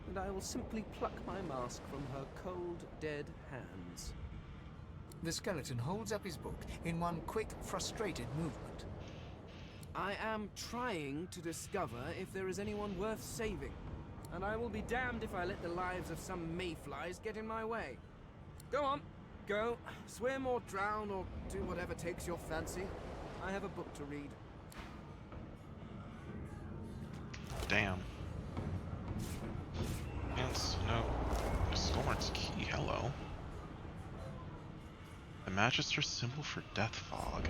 and I will simply pluck my mask from her cold, dead hands. The skeleton holds up his book in one quick, frustrated movement. I am trying to discover if there is anyone worth saving, and I will be damned if I let the lives of some mayflies get in my way. Go on, go, swim or drown or do whatever takes your fancy. I have a book to read. Damn. Yes, no. Skullmark's key, hello. The Magister's symbol for Death Fog.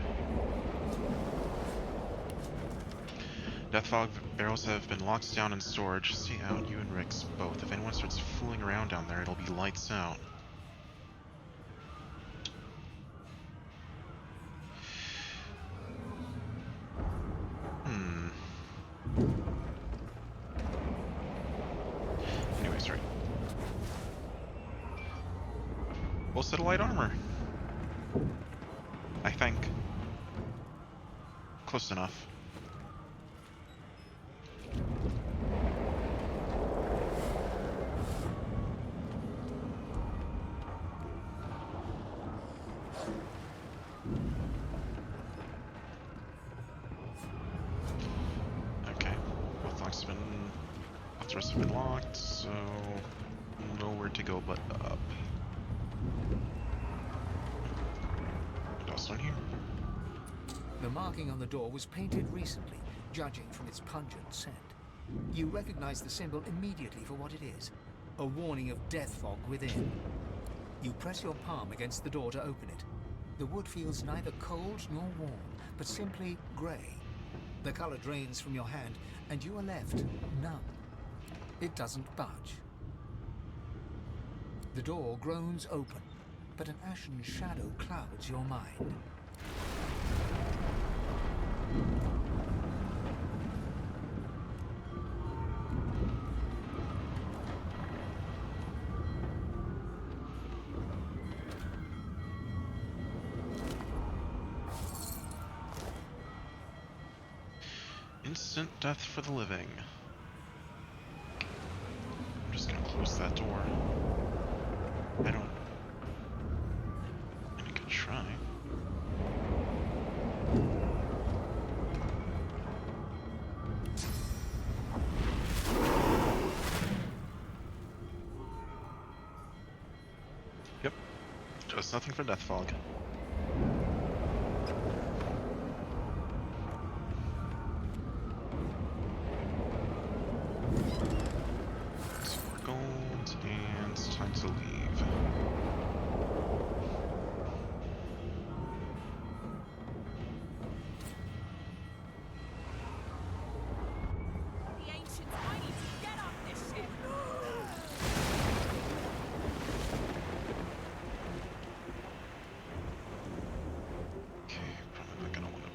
Death Fog barrels have been locked down in storage. Stay out, you and Rix both. If anyone starts fooling around down there, it'll be lights out. Full set of light armor. I think. Close enough. Okay, both locks have been, both doors have been locked, so nowhere to go but up. And also in here. The marking on the door was painted recently, judging from its pungent scent. You recognize the symbol immediately for what it is, a warning of death fog within. You press your palm against the door to open it. The wood feels neither cold nor warm, but simply grey. The color drains from your hand, and you are left numb. It doesn't budge. The door groans open, but an ashen shadow clouds your mind. Instant death for the living. I'm just gonna close that door. I could try. Yep. Just nothing for death fog. Time to leave. The ancients, I need to get off this ship. Okay, probably not gonna want to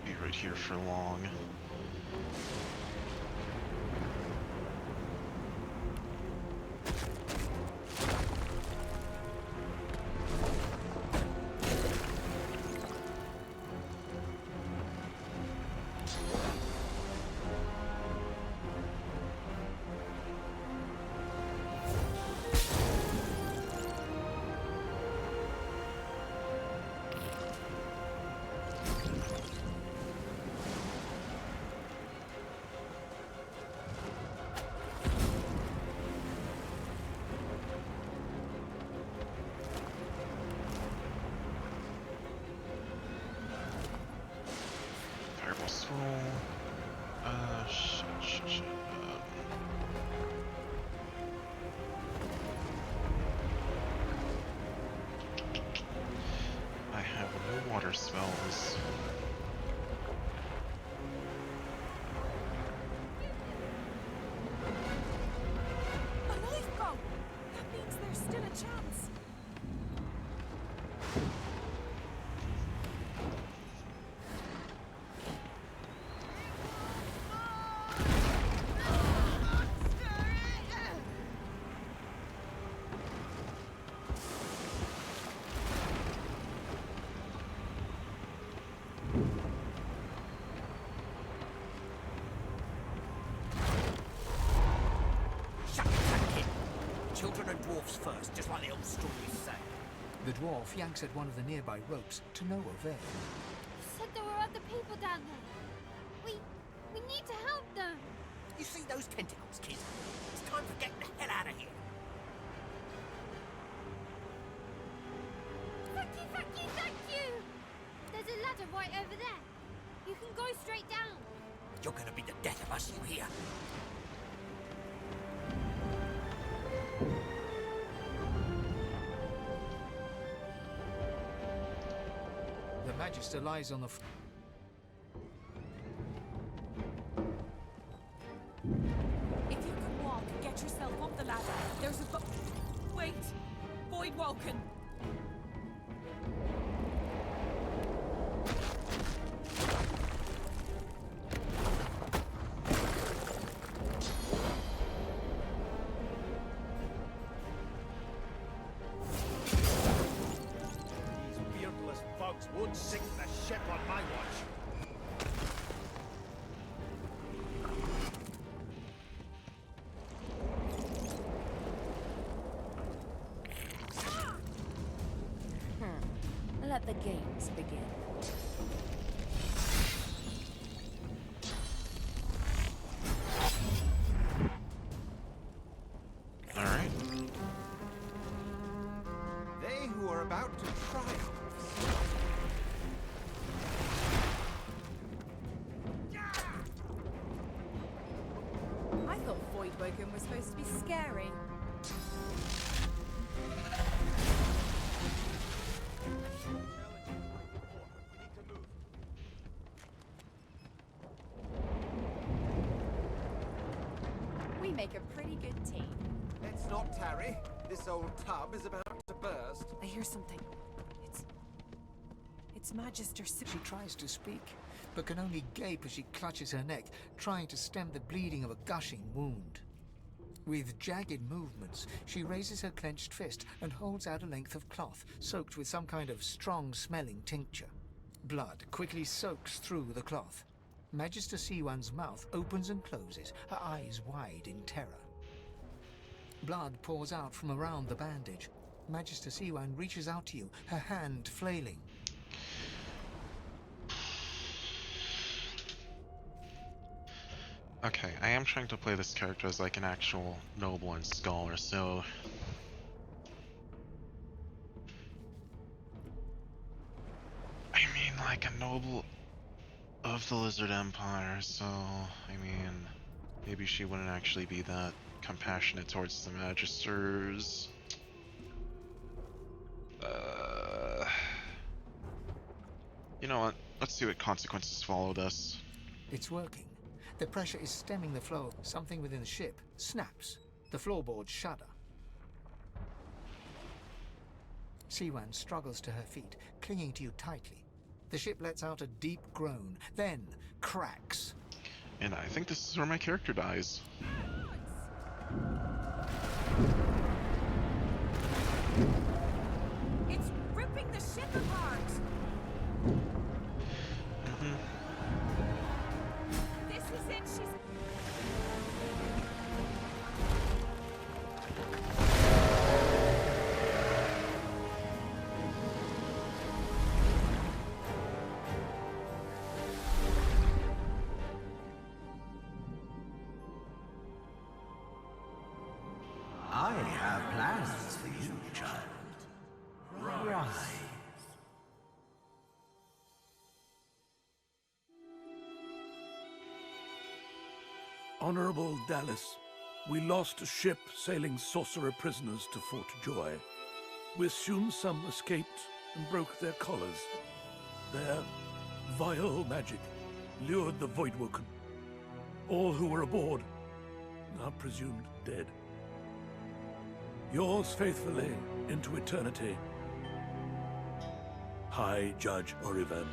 be right here for long. I have no water spells. A lifeboat! That means there's still a chance. Children and dwarfs first, just like the old stories say. The dwarf yanks at one of the nearby ropes to no avail. You said there were other people down there. We need to help them. You see those tentacles, kid? It's time for getting the hell out of here. Thank you, thank you, thank you! There's a ladder right over there. You can go straight down. You're gonna be the death of us, you hear? The Magister lies on the floor. If you can walk, get yourself up the ladder. There's a wait! Void Woken! Let the games begin. Alright. They who are about to triumph. I thought Voidwoken was supposed to be scary. We make a pretty good team. Let's not tarry. This old tub is about to burst. I hear something. It's Magister. She tries to speak, but can only gape as she clutches her neck, trying to stem the bleeding of a gushing wound. With jagged movements, she raises her clenched fist and holds out a length of cloth soaked with some kind of strong-smelling tincture. Blood quickly soaks through the cloth. Magister Siwan's mouth opens and closes, her eyes wide in terror. Blood pours out from around the bandage. Magister Siwan reaches out to you, her hand flailing. Okay, I am trying to play this character as like an actual noble and scholar, so... I mean, like a noble of the Lizard Empire, so... I mean, maybe she wouldn't actually be that compassionate towards the Magisters. You know what? Let's see what consequences follow this. It's working. The pressure is stemming the flow. Something within the ship snaps. The floorboards shudder. Siwan struggles to her feet, clinging to you tightly. The ship lets out a deep groan, then cracks. And I think this is where my character dies. It's ripping the ship apart! This is it, she's... I have plans for you, child. Rise. Honorable Dallas, we lost a ship sailing sorcerer prisoners to Fort Joy. We assume some escaped and broke their collars. Their vile magic lured the Voidwoken. All who were aboard are presumed dead. Yours faithfully into eternity, High Judge Oriven.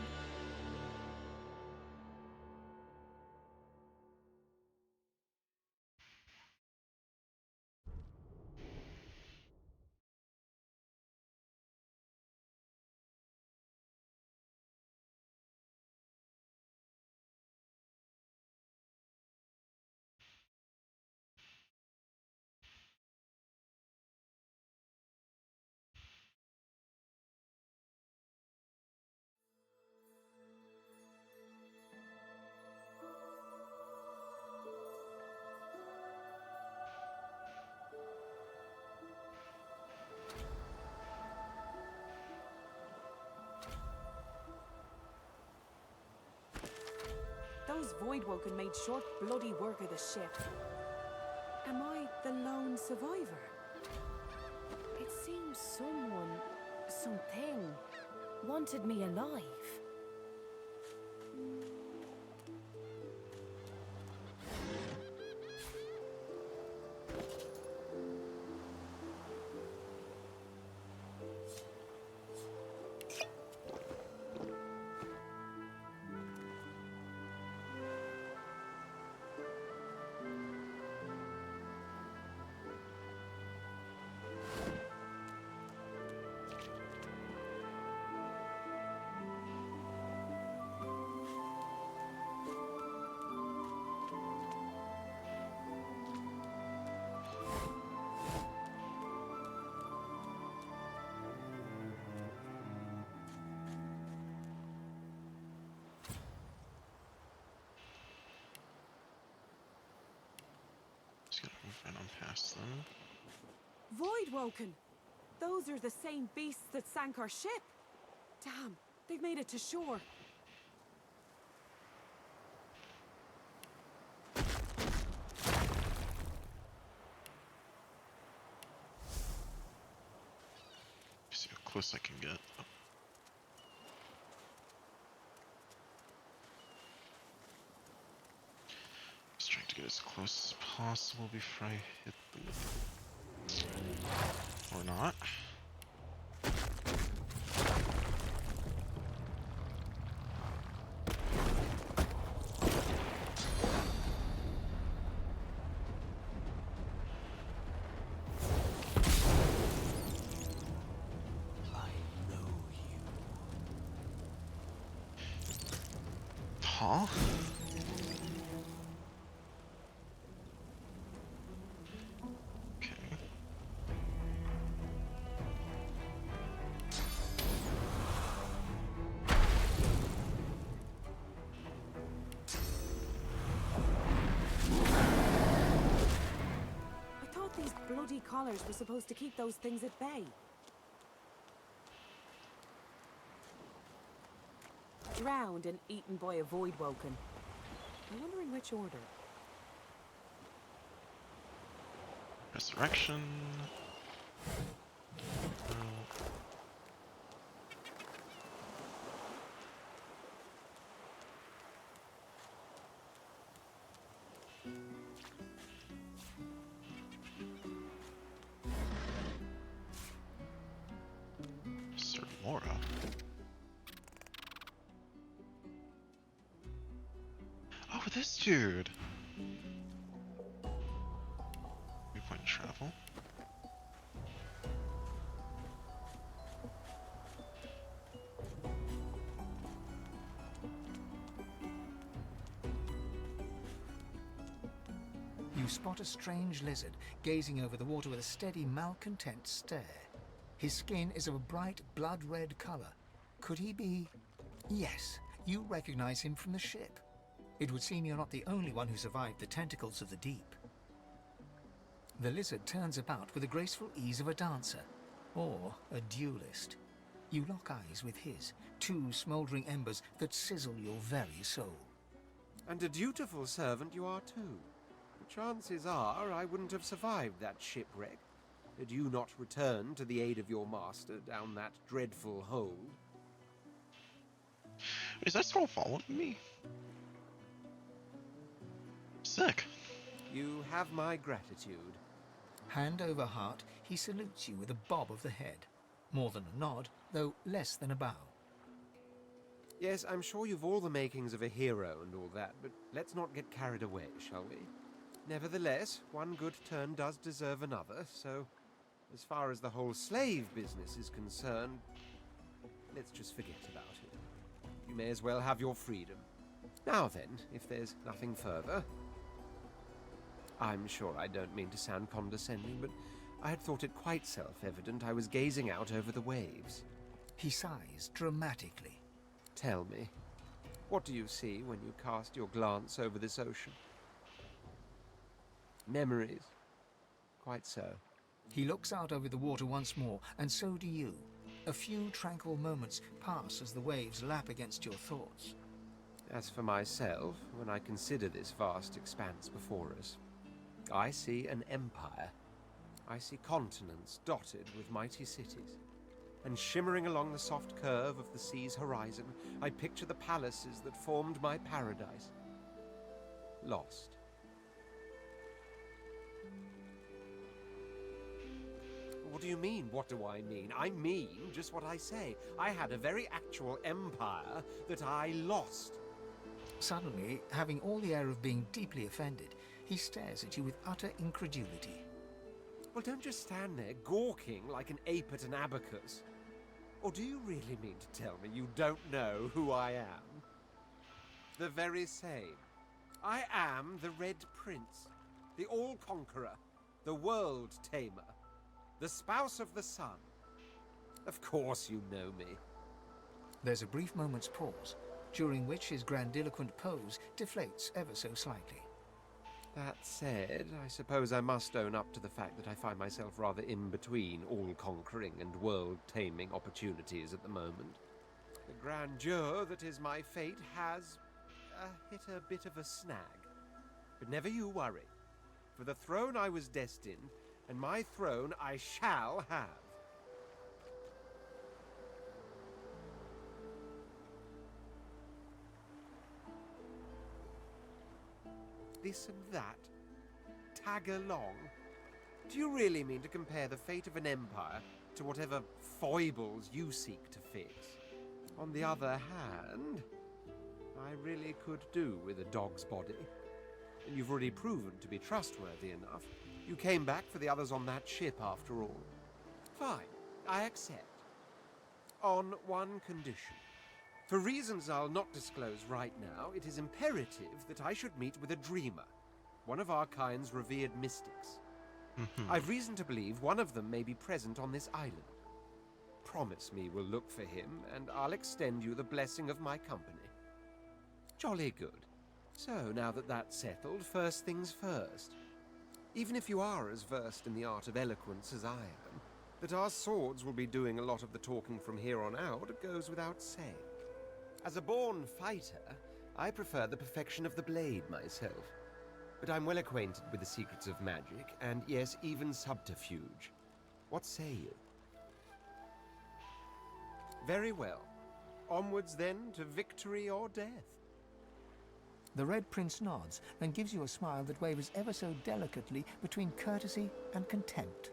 Those Voidwoken made short, bloody work of the ship. Am I the lone survivor? It seems something, wanted me alive. right on past them. Voidwoken! Those are the same beasts that sank our ship! Damn, they've made it to shore. See how close I can get. Oh. Just trying to get as close as possible before I hit them. Or not. Huh? Okay. I thought these bloody collars were supposed to keep those things at bay. Drowned and eaten by a Voidwoken. I wonder in which order. Resurrection. Sir Mora. Oh, this dude. Viewpoint travel. You spot a strange lizard gazing over the water with a steady, malcontent stare. His skin is of a bright, blood-red color. Could he be... Yes, you recognize him from the ship. It would seem you're not the only one who survived the tentacles of the deep. The lizard turns about with the graceful ease of a dancer, or a duelist. You lock eyes with his, two smouldering embers that sizzle your very soul. And a dutiful servant you are too. The chances are I wouldn't have survived that shipwreck had you not returned to the aid of your master down that dreadful hole. Is that scroll following me? Sick. You have my gratitude. Hand over heart, he salutes you with a bob of the head. More than a nod, though less than a bow. Yes, I'm sure you've all the makings of a hero and all that, but let's not get carried away, shall we? Nevertheless, one good turn does deserve another, so as far as the whole slave business is concerned, let's just forget about it. You may as well have your freedom. Now then, if there's nothing further... I'm sure I don't mean to sound condescending, but I had thought it quite self-evident I was gazing out over the waves. He sighs dramatically. Tell me, what do you see when you cast your glance over this ocean? Memories. Quite so. He looks out over the water once more, and so do you. A few tranquil moments pass as the waves lap against your thoughts. As for myself, when I consider this vast expanse before us, I see an empire. I see continents dotted with mighty cities. And shimmering along the soft curve of the sea's horizon, I picture the palaces that formed my paradise. Lost. What do you mean, what do I mean? I mean just what I say. I had a very actual empire that I lost. Suddenly, having all the air of being deeply offended, he stares at you with utter incredulity. Well, don't just stand there gawking like an ape at an abacus. Or do you really mean to tell me you don't know who I am? The very same. I am the Red Prince, the All-Conqueror, the World-Tamer, the spouse of the sun. Of course you know me. There's a brief moment's pause, during which his grandiloquent pose deflates ever so slightly. That said, I suppose I must own up to the fact that I find myself rather in between all-conquering and world-taming opportunities at the moment. The grandeur that is my fate has hit a bit of a snag. But never you worry. For the throne I was destined, and my throne I shall have. This and that. Tag along. Do you really mean to compare the fate of an empire to whatever foibles you seek to fix? On the other hand, I really could do with a dog's body. And you've already proven to be trustworthy enough. You came back for the others on that ship, after all. Fine, I accept. On one condition. For reasons I'll not disclose right now, it is imperative that I should meet with a dreamer, one of our kind's revered mystics. I've reason to believe one of them may be present on this island. Promise me we'll look for him, and I'll extend you the blessing of my company. Jolly good. So, now that that's settled, first things first. Even if you are as versed in the art of eloquence as I am, that our swords will be doing a lot of the talking from here on out goes without saying. As a born fighter, I prefer the perfection of the blade myself. But I'm well acquainted with the secrets of magic, and yes, even subterfuge. What say you? Very well. Onwards then to victory or death. The Red Prince nods and gives you a smile that wavers ever so delicately between courtesy and contempt.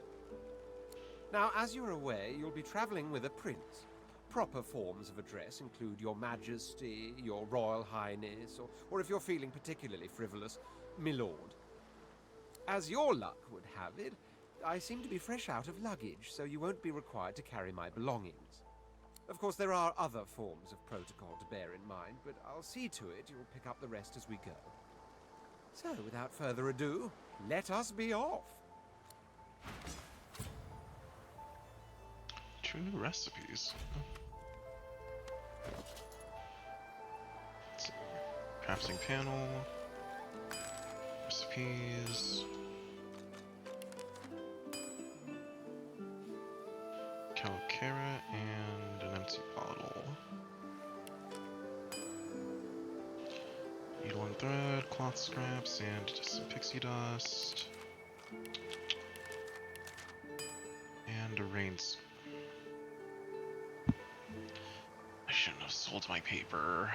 Now, as you're aware, you'll be traveling with a prince. Proper forms of address include Your Majesty, Your Royal Highness, or if you're feeling particularly frivolous, Milord. As your luck would have it, I seem to be fresh out of luggage, so you won't be required to carry my belongings. Of course, there are other forms of protocol to bear in mind, but I'll see to it you'll pick up the rest as we go. So, without further ado, let us be off. 2 new recipes. Let's see. Crafting panel. Recipes. Calcara and an empty bottle. Needle and thread, cloth scraps, and just some pixie dust. And a rains. I shouldn't have sold my paper.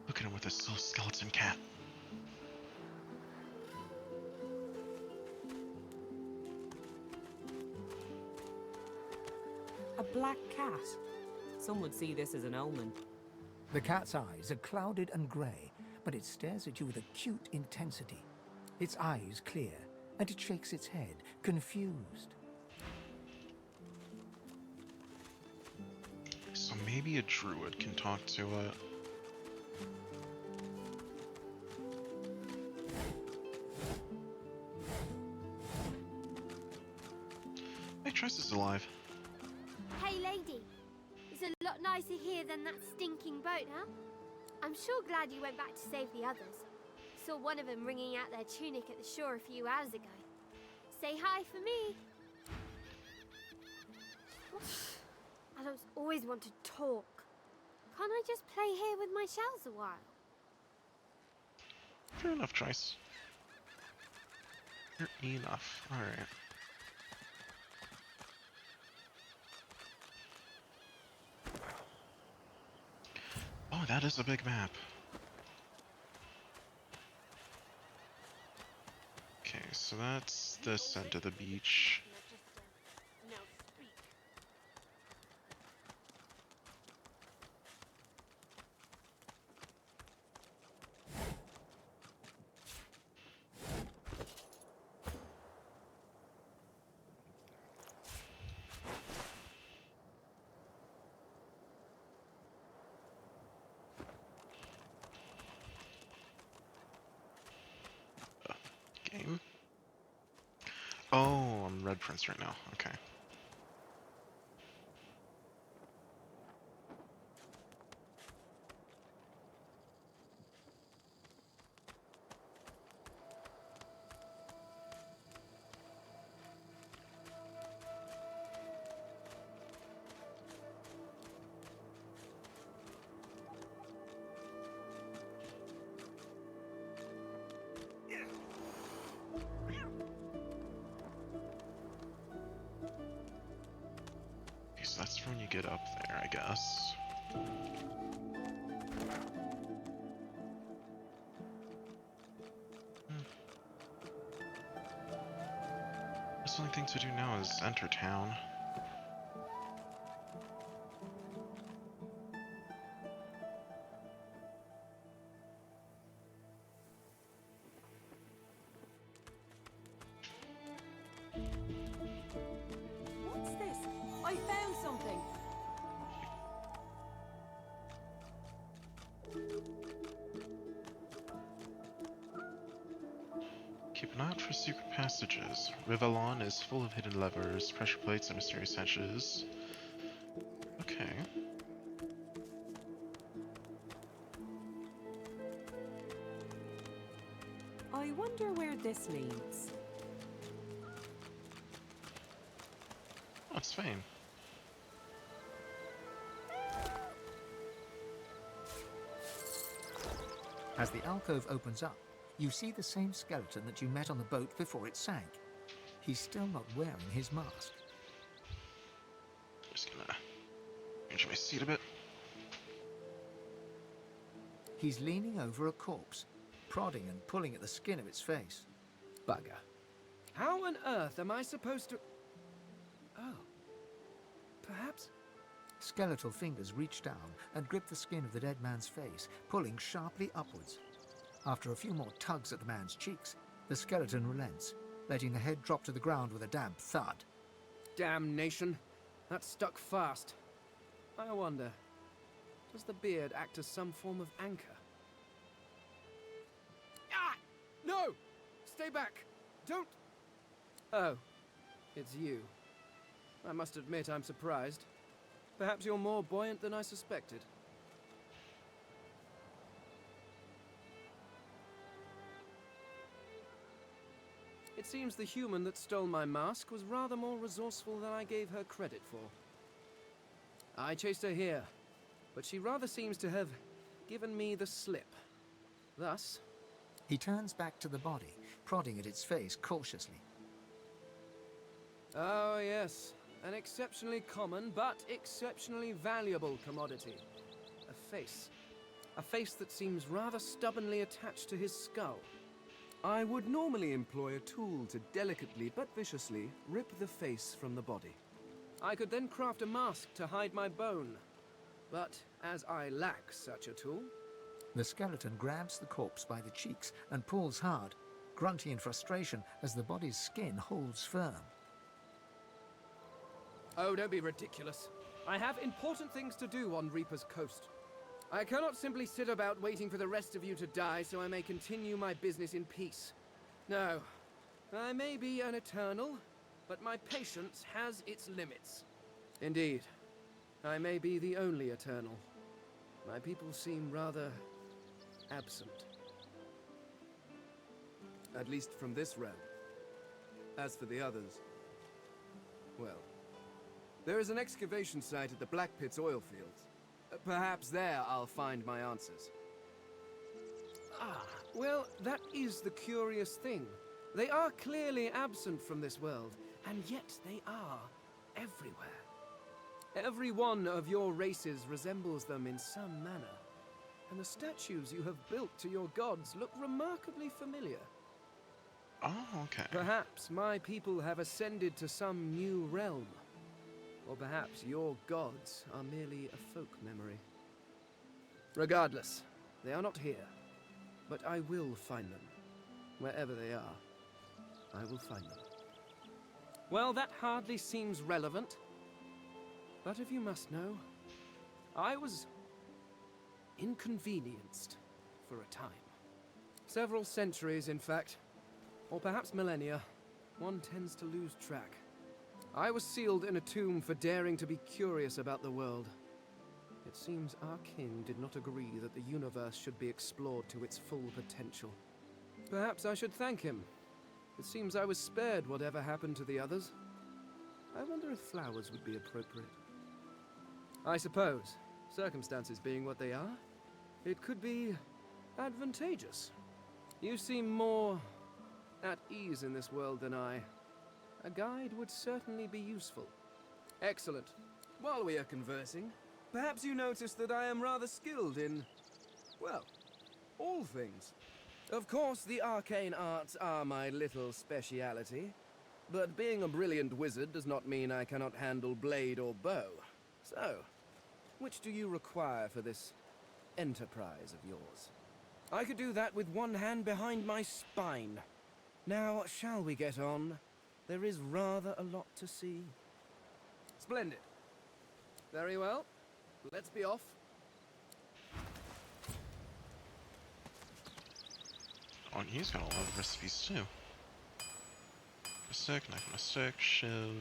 Look at him with his little skeleton cat. A black cat. Some would see this as an omen. The cat's eyes are clouded and grey, but it stares at you with acute intensity. Its eyes clear, and it shakes its head, confused. So maybe a druid can talk to it. Hey, Triss is alive. Hey, lady. It's a lot nicer here than that stinking boat, huh? I'm sure glad you went back to save the others. Saw one of them wringing out their tunic at the shore a few hours ago. Say hi for me. Adults always want to talk. Can't I just play here with my shells a while? Fair enough, Triss. Fair enough. Alright. Oh, that is a big map. Okay, so that's this end of the beach. Oh, I'm Red Prince right now. Okay. So that's when you get up there, I guess. The only thing to do now is enter town. What's this? I found something. Keep an eye out for secret passages. Rivellon is full of hidden levers, pressure plates, and mysterious hatches. Okay. I wonder where this leads. Oh, it's Fane. As the alcove opens up, you see the same skeleton that you met on the boat before it sank. He's still not wearing his mask. Just gonna change my seat a bit. He's leaning over a corpse, prodding and pulling at the skin of its face. Bugger. How on earth am I supposed to... Oh. Perhaps... Skeletal fingers reach down and grip the skin of the dead man's face, pulling sharply upwards. After a few more tugs at the man's cheeks, the skeleton relents, letting the head drop to the ground with a damp thud. Damnation. That stuck fast. I wonder, does the beard act as some form of anchor? Ah! No! Stay back! Don't... Oh, it's you. I must admit I'm surprised. Perhaps you're more buoyant than I suspected. It seems the human that stole my mask was rather more resourceful than I gave her credit for. I chased her here, but she rather seems to have given me the slip. Thus... He turns back to the body, prodding at its face cautiously. Oh, yes. An exceptionally common, but exceptionally valuable commodity. A face. A face that seems rather stubbornly attached to his skull. I would normally employ a tool to delicately but viciously rip the face from the body. I could then craft a mask to hide my bone. But as I lack such a tool... The skeleton grabs the corpse by the cheeks and pulls hard, grunting in frustration as the body's skin holds firm. Oh, don't be ridiculous. I have important things to do on Reaper's Coast. I cannot simply sit about waiting for the rest of you to die so I may continue my business in peace. No, I may be an eternal, but my patience has its limits. Indeed, I may be the only eternal. My people seem rather absent. At least from this realm. As for the others, well, there is an excavation site at the Black Pit's oil fields. Perhaps there I'll find my answers. Ah, well, that is the curious thing. They are clearly absent from this world, and yet they are everywhere. Every one of your races resembles them in some manner, and the statues you have built to your gods look remarkably familiar. Oh, okay. Perhaps my people have ascended to some new realm. Or perhaps your gods are merely a folk memory. Regardless, they are not here. But I will find them. Wherever they are, I will find them. Well, that hardly seems relevant. But if you must know, I was inconvenienced for a time. Several centuries, in fact. Or perhaps millennia. one tends to lose track. I was sealed in a tomb for daring to be curious about the world. It seems our king did not agree that the universe should be explored to its full potential. Perhaps I should thank him. It seems I was spared whatever happened to the others. I wonder if flowers would be appropriate. I suppose, circumstances being what they are, it could be advantageous. You seem more at ease in this world than I. A guide would certainly be useful. Excellent. While we are conversing, perhaps you notice that I am rather skilled in, well, all things. Of course, the arcane arts are my little speciality, but being a brilliant wizard does not mean I cannot handle blade or bow. So, which do you require for this enterprise of yours? I could do that with one hand behind my spine. Now, shall we get on? There is rather a lot to see. Splendid. Very well. Let's be off. Oh, and he's got a lot of recipes too. Mystic, knife mystic, shiv.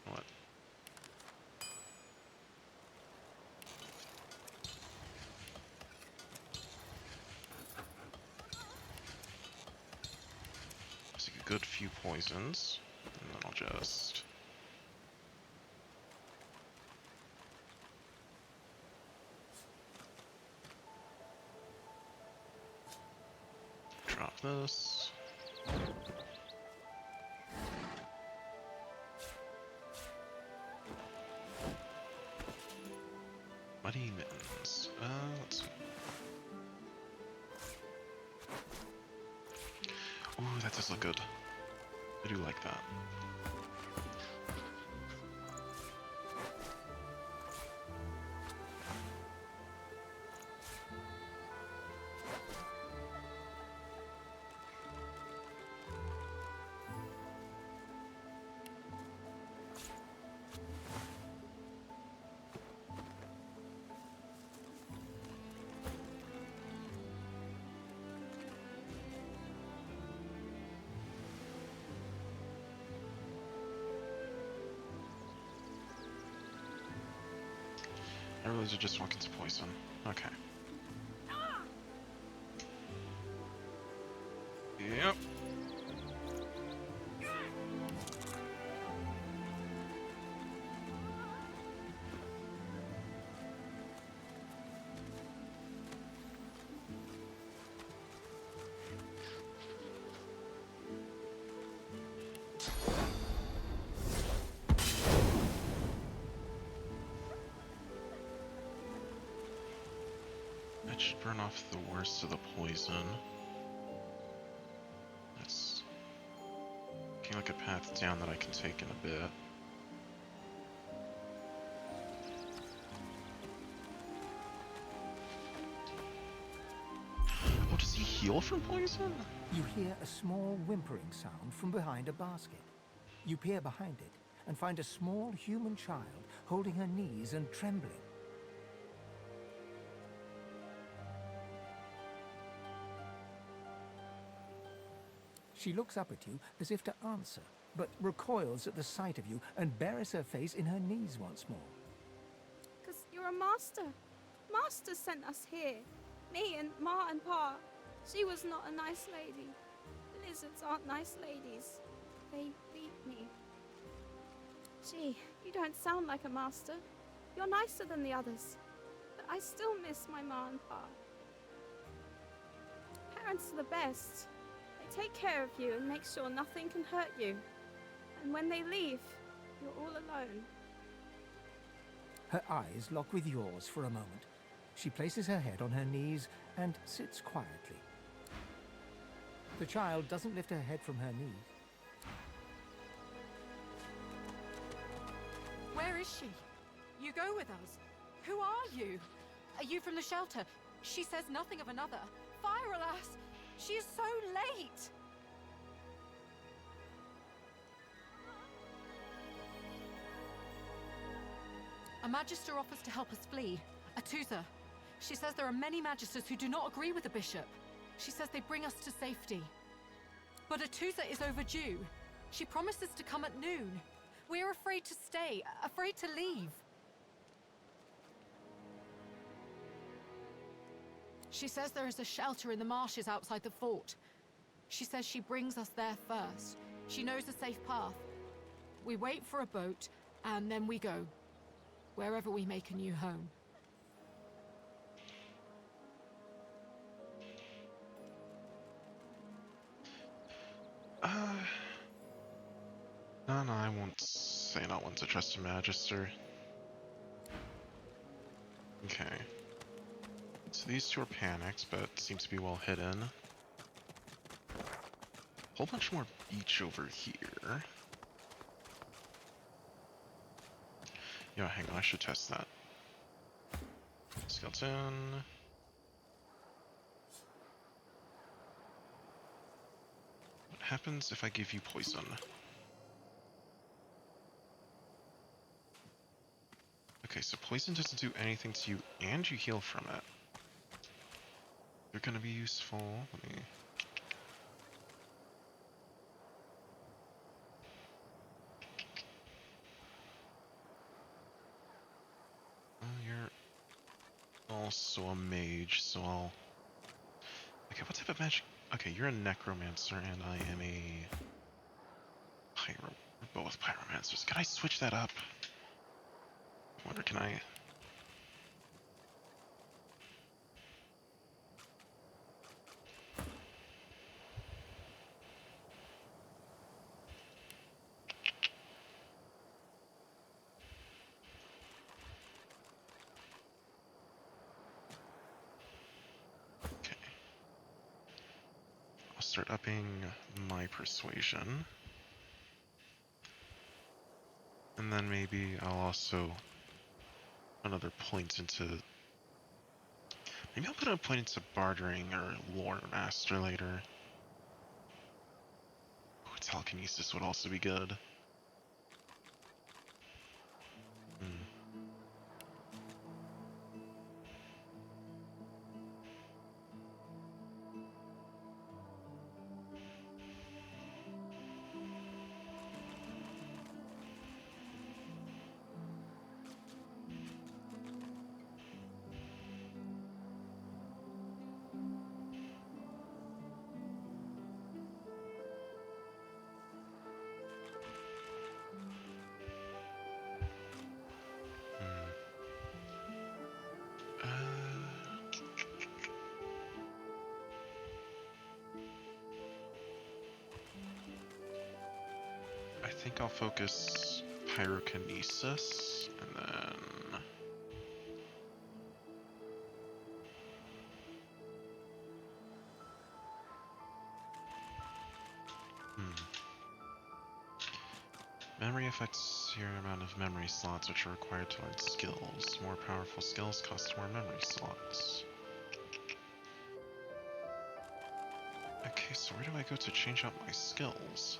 What? Let's take a good few poisons, and then I'll just drop this. Muddy mittens. Let's see. Ooh, that does look good. I do like that. I realize I just walk into poison. Okay. Yep. That should burn off the worst of the poison. That's looking like a path down that I can take in a bit. Oh, does he heal from poison? You hear a small whimpering sound from behind a basket. You peer behind it and find a small human child holding her knees and trembling. She looks up at you as if to answer, but recoils at the sight of you and buries her face in her knees once more. Because you're a master. Master sent us here. Me and Ma and Pa. She was not a nice lady. Lizards aren't nice ladies. They beat me. Gee, you don't sound like a master. You're nicer than the others. But I still miss my Ma and Pa. Parents are the best. They take care of you and make sure nothing can hurt you. And when they leave, you're all alone. Her eyes lock with yours for a moment. She places her head on her knees and sits quietly. The child doesn't lift her head from her knees. Where is she? You go with us. Who are you? Are you from the shelter? She says nothing of another. Fire, alas! She is so late! A Magister offers to help us flee. Atusa. She says there are many Magisters who do not agree with the Bishop. She says they bring us to safety. But Atusa is overdue. She promises to come at noon. We are afraid to stay, afraid to leave. She says there is a shelter in the marshes outside the fort. She says she brings us there first. She knows a safe path. We wait for a boat, and then we go. Wherever we make a new home. No, I won't say not one to trust a Magister. Okay. So these two are panicked, but seem to be well hidden. Whole bunch more beach over here. Yeah, hang on, I should test that. Skeleton. What happens if I give you poison? Okay, so poison doesn't do anything to you, and you heal from it. They're gonna be useful. Let me... You're also a mage, so I'll... Okay, what type of magic? Okay, you're a necromancer, and I am a... Pyro... We're both pyromancers. Can I switch that up? I wonder, can I... I'll start upping my persuasion. And then maybe I'll also another point into... Maybe I'll put a point into bartering or lore master later. Ooh, telekinesis would also be good. I think I'll focus pyrokinesis, and then... Memory affects your amount of memory slots which are required to learn skills. More powerful skills cost more memory slots. Okay, so where do I go to change out my skills?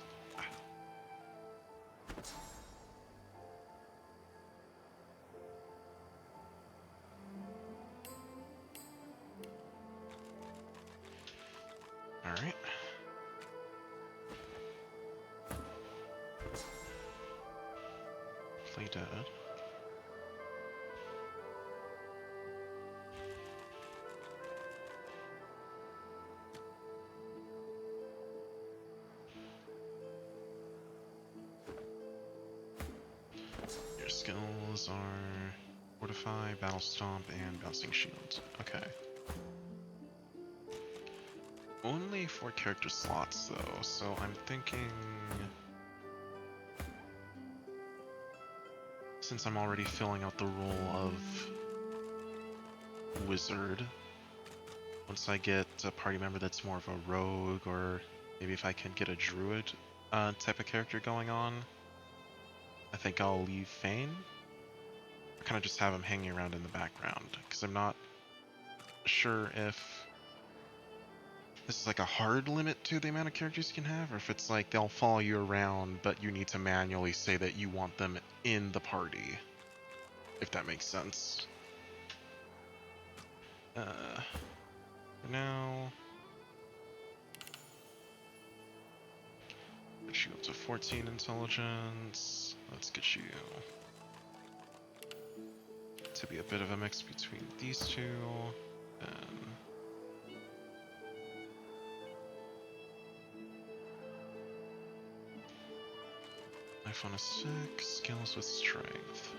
Alright. Play dead. Your skills are Fortify, Battle Stomp, and Bouncing Shield. Okay. Only 4 character slots though, so I'm thinking... Since I'm already filling out the role of wizard, once I get a party member that's more of a rogue, or maybe if I can get a druid type of character going on, I think I'll leave Fane. Or kind of just have him hanging around in the background, because I'm not sure if this is like a hard limit to the amount of characters you can have, or if it's like they'll follow you around, but you need to manually say that you want them in the party. if that makes sense. For now, get you up to 14 intelligence. Let's get you to be a bit of a mix between these two. Life on a 6, skills with strength.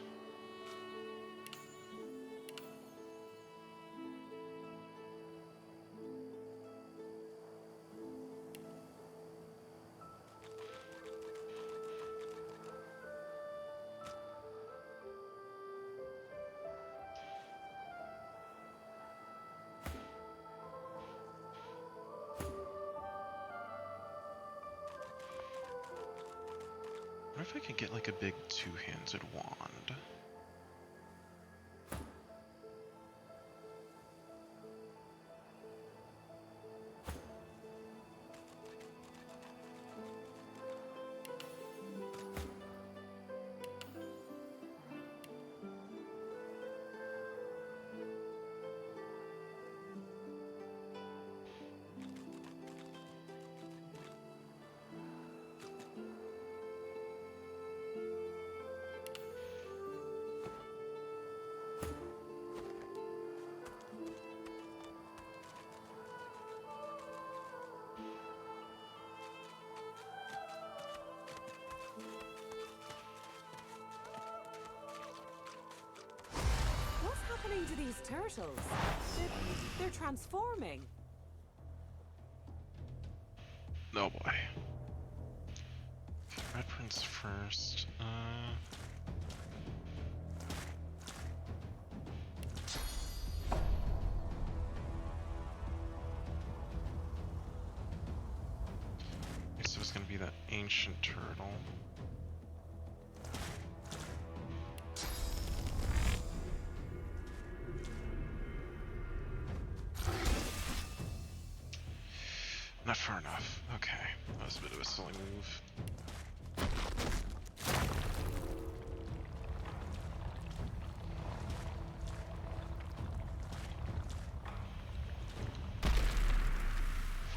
I wonder if I could get like a big two-handed wand. What's happening to these turtles? They're transforming. Oh boy. Red Prince first. So it's gonna be that ancient turtle. Not far enough. Okay, that was a bit of a silly move.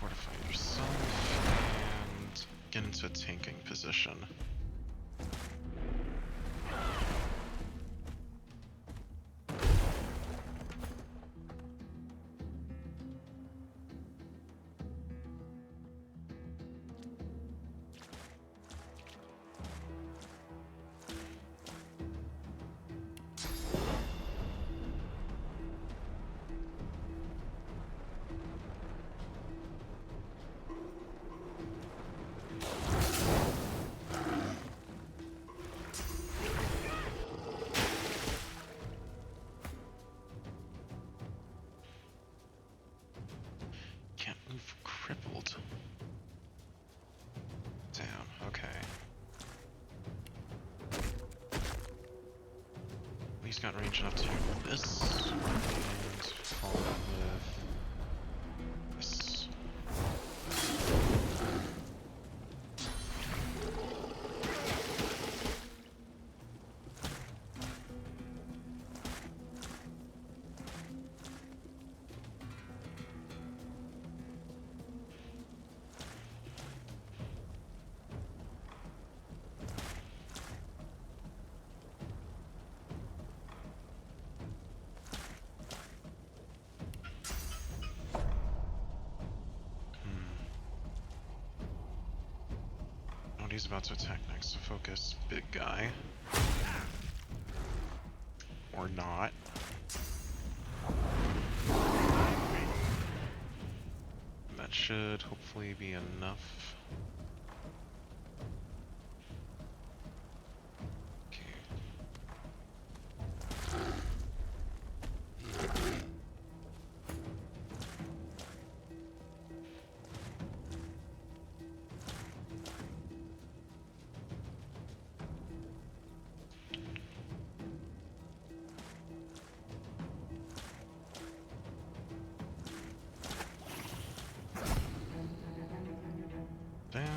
Fortify yourself and get into a tanking position. Can't move crippled. Down, okay. He's got range enough to do this. And follow up with this. He's about to attack next, so focus, big guy. Or not. That should hopefully be enough. Down.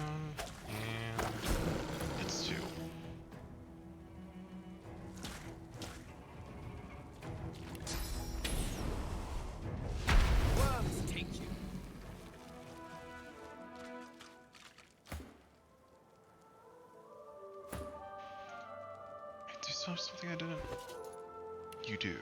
also have something I didn't? You do.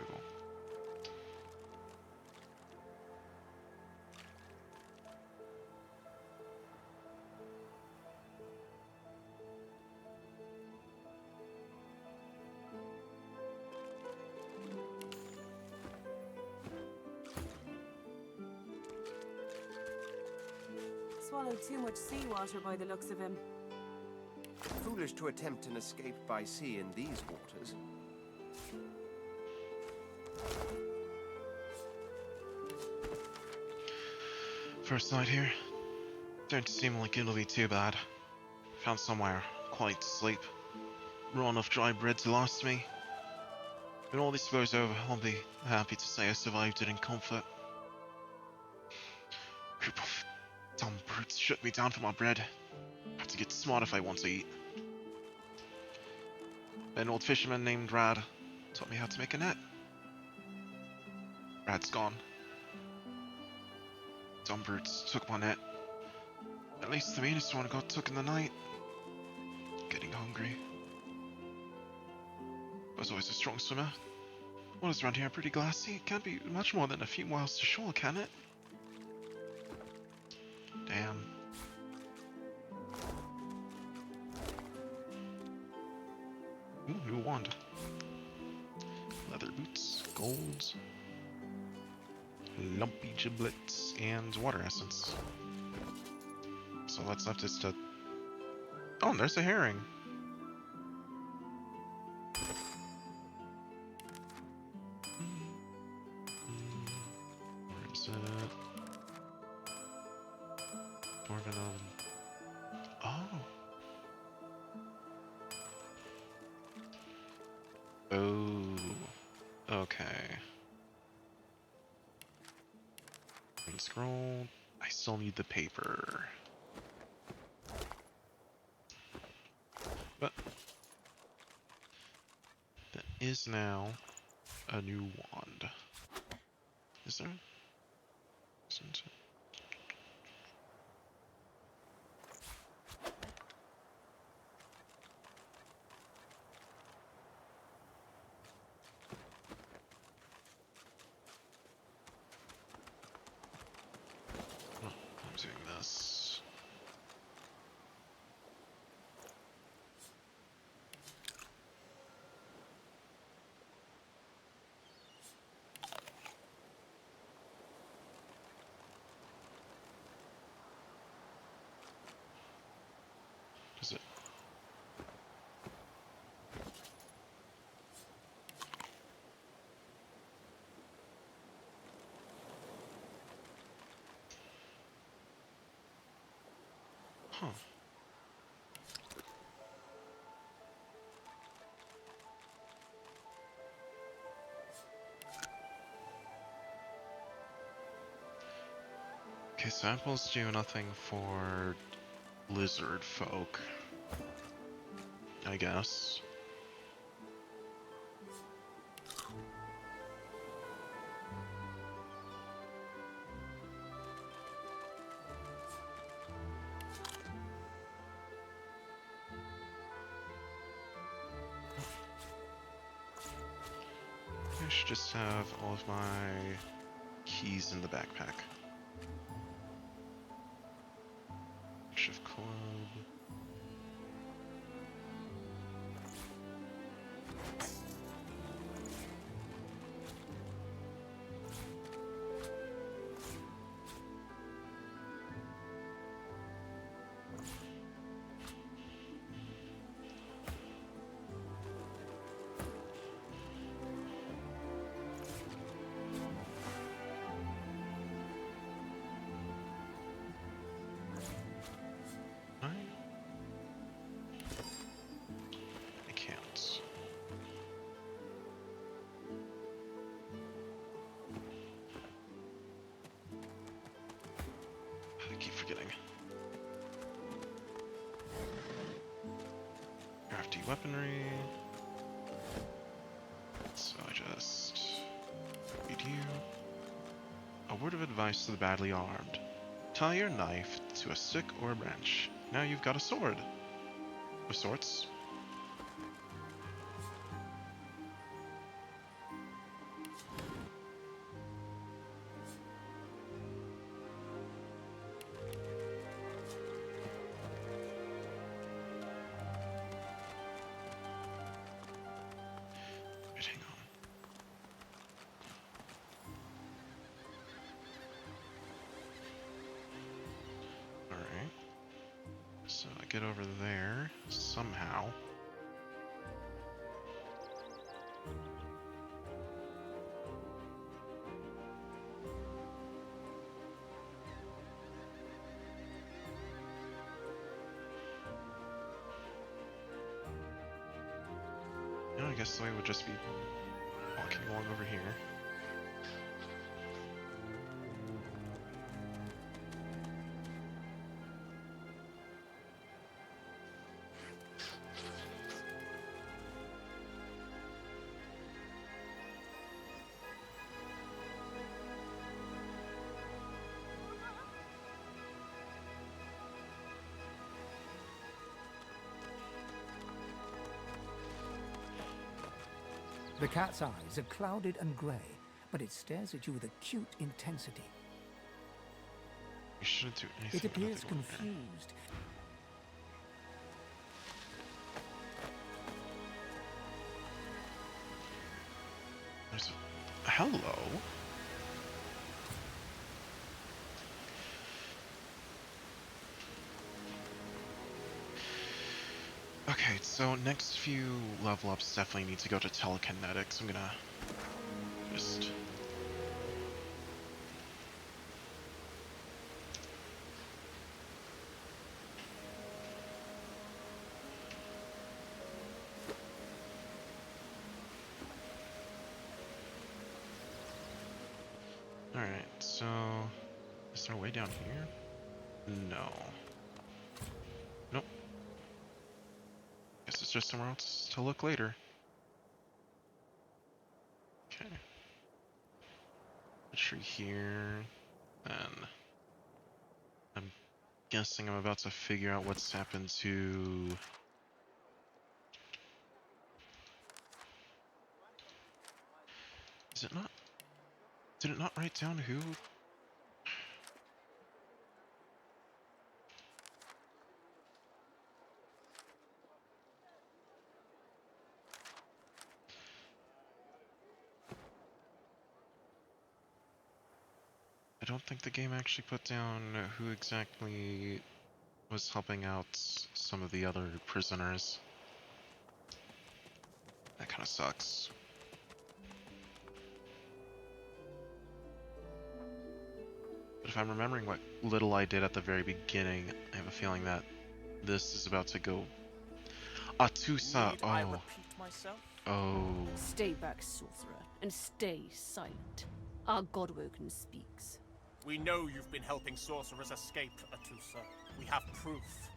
Swallowed too much seawater by the looks of him. Foolish to attempt an escape by sea in these waters. First night here. Don't seem like it'll be too bad. Found somewhere quiet to sleep. Raw enough dry bread to last me. When all this blows over, I'll be happy to say I survived it in comfort. Group of dumb brutes shut me down for my bread. Have to get smart if I want to eat. An old fisherman named Rad taught me how to make a net. Rad's gone. Dumb brutes took my net. At least the meanest one got took in the night. Getting hungry. I was always a strong swimmer. Waters around here are pretty glassy. It can't be much more than a few miles to shore, can it? Damn. Ooh, new wand. Leather boots, golds, lumpy giblets, and water essence. So what's left is to... Oh, and there's a herring. Where is it? Dwarven. Oh. Oh. Okay. Green scroll. I still need the paper. But there is now a new wand. Is there? Isn't it? Oh, I'm doing this. Does it? Huh. Okay, samples do nothing for lizard folk, I guess. I should just have all of my keys in the backpack. Shift club. I can't. I keep forgetting. Crafty weaponry. So I just read you. A word of advice to the badly armed. Tie your knife to a stick or a branch. Now you've got a sword. Of sorts. get over there somehow. I guess the way would just be walking along over here. The cat's eyes are clouded and grey, but it stares at you with acute intensity. You shouldn't do anything. It appears with nothing confused. There's a... Hello? Okay, so next few level ups definitely need to go to telekinetics. I'm gonna just... Alright, so... Is there a way down here? No. Nope. Guess it's just somewhere else to look later. Okay. A tree here. Then... I'm guessing I'm about to figure out what's happened to... Is it not... Did it not write down who? I don't think the game actually put down who exactly was helping out some of the other prisoners. That kind of sucks. But if I'm remembering what little I did at the very beginning, I have a feeling that this is about to go... Atusa! Need I Oh. repeat myself? Oh. Stay back, sorcerer, and stay silent. Our Godwoken speaks. We know you've been helping sorcerers escape, Atusa. We have proof.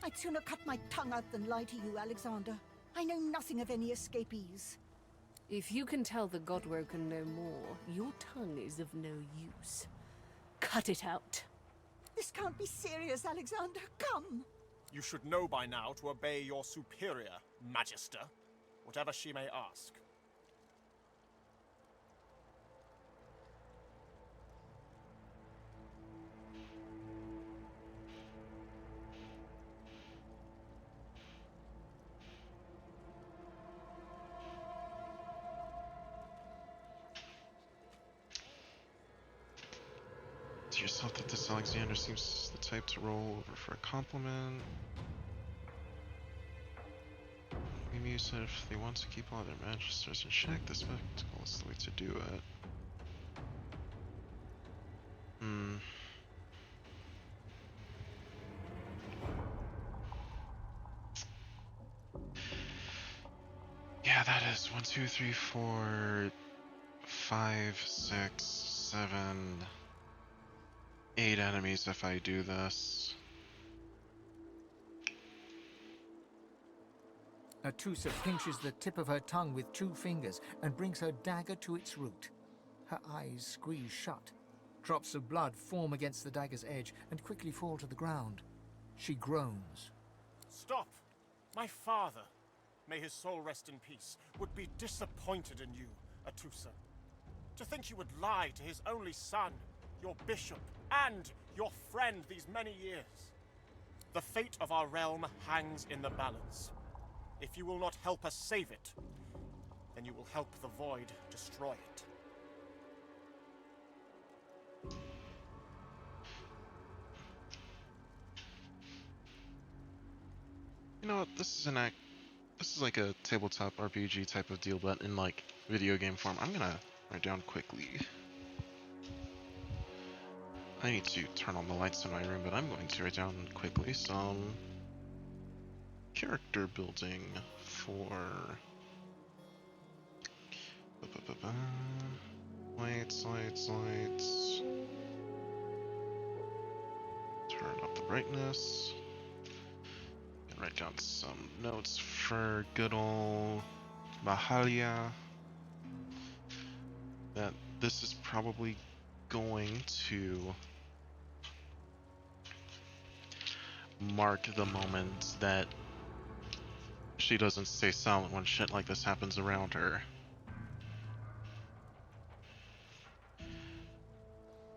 I'd sooner cut my tongue out than lie to you, Alexander. I know nothing of any escapees. If you can tell the Godwoken no more, your tongue is of no use. Cut it out. This can't be serious, Alexander. Come! You should know by now to obey your superior, Magister, whatever she may ask. To yourself that this Alexander seems the type to roll over for a compliment. Maybe you said if they want to keep all their magisters in check, the spectacle is the way to do it. Yeah, that is 1, 2, 3, 4, 5, 6, 7, 8 enemies if I do this. Atusa pinches the tip of her tongue with 2 fingers and brings her dagger to its root. Her eyes squeeze shut. Drops of blood form against the dagger's edge and quickly fall to the ground. She groans. Stop! My father, may his soul rest in peace, would be disappointed in you, Atusa. To think you would lie to his only son, your bishop, and your friend these many years. The fate of our realm hangs in the balance. If you will not help us save it, then you will help the Void destroy it. You know what? This is like a tabletop RPG type of deal, but in like video game form. I'm gonna write down quickly. I need to turn on the lights in my room, but I'm going to write down quickly some character building for lights. Turn up the brightness. And write down some notes for good old Mahalia. That this is probably going to mark the moment that she doesn't stay silent when shit like this happens around her.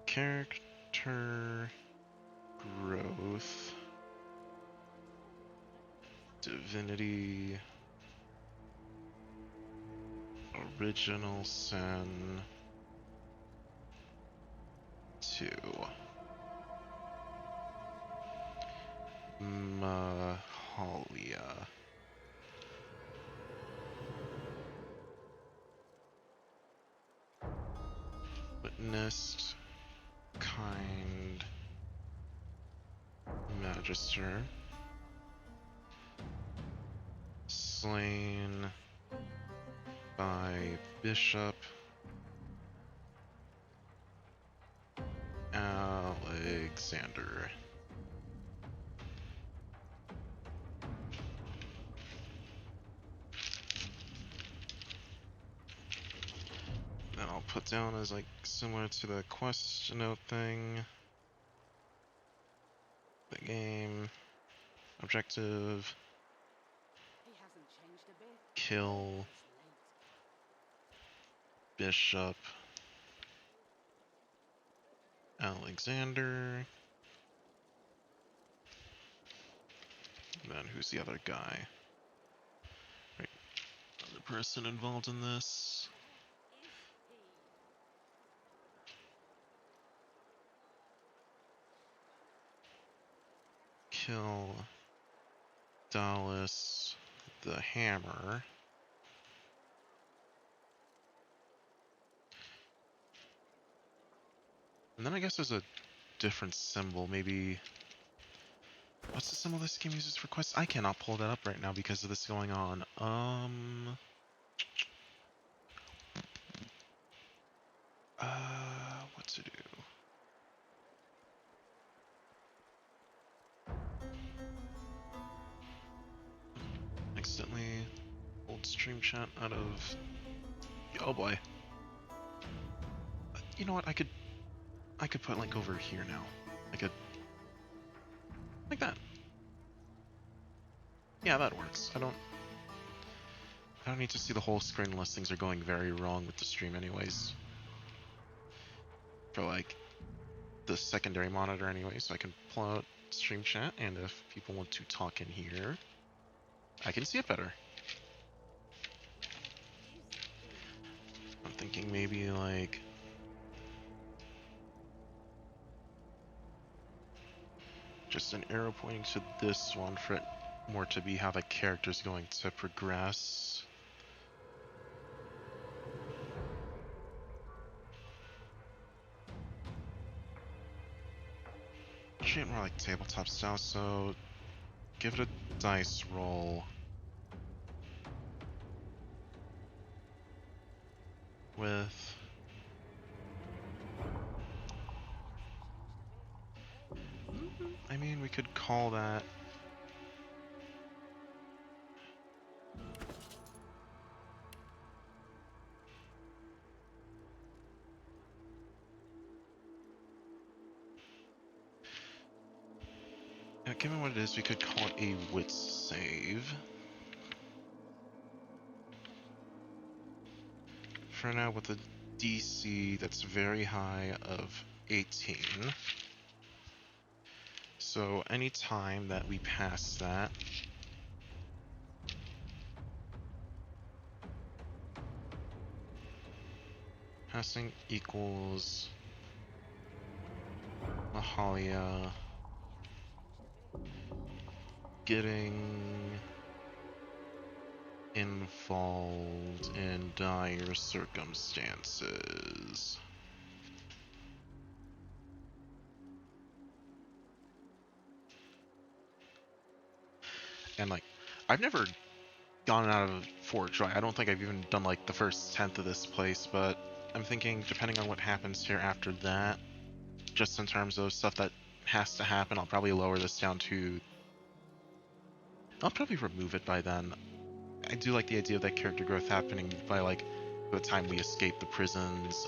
Character growth. Divinity. Original Sin 2. Mahalia. Witnessed. Kind. Magister. Slain by Bishop Alexander. Then I'll put down as like similar to the quest note thing. The game objective. Kill Bishop Alexander. And then who's the other guy? Right, other person involved in this. Kill Dallas the Hammer. And then I guess there's a different symbol, maybe... What's the symbol this game uses for quests? I cannot pull that up right now because of this going on. What to do? Accidentally pulled stream chat out of... Oh boy. You know what, I could put like over here now. I could... Like that. Yeah, that works. I don't need to see the whole screen unless things are going very wrong with the stream anyways. For like the secondary monitor anyway, so I can pull out stream chat, and if people want to talk in here, I can see it better. I'm thinking maybe like... just an arrow pointing to this one for it more to be how the character's going to progress. Treat it more like tabletop style, so give it a dice roll. With... I mean, we could call that... given what it is, we could call it a wit save. For now, with a DC that's very high of 18. So any time that we pass that, passing equals Mahalia getting involved in dire circumstances. And like, I've never gone out of Fort Joy. I don't think I've even done like the first tenth of this place, but I'm thinking depending on what happens here after that, just in terms of stuff that has to happen, I'll probably lower this down to... I'll probably remove it by then. I do like the idea of that character growth happening by like the time we escape the prisons.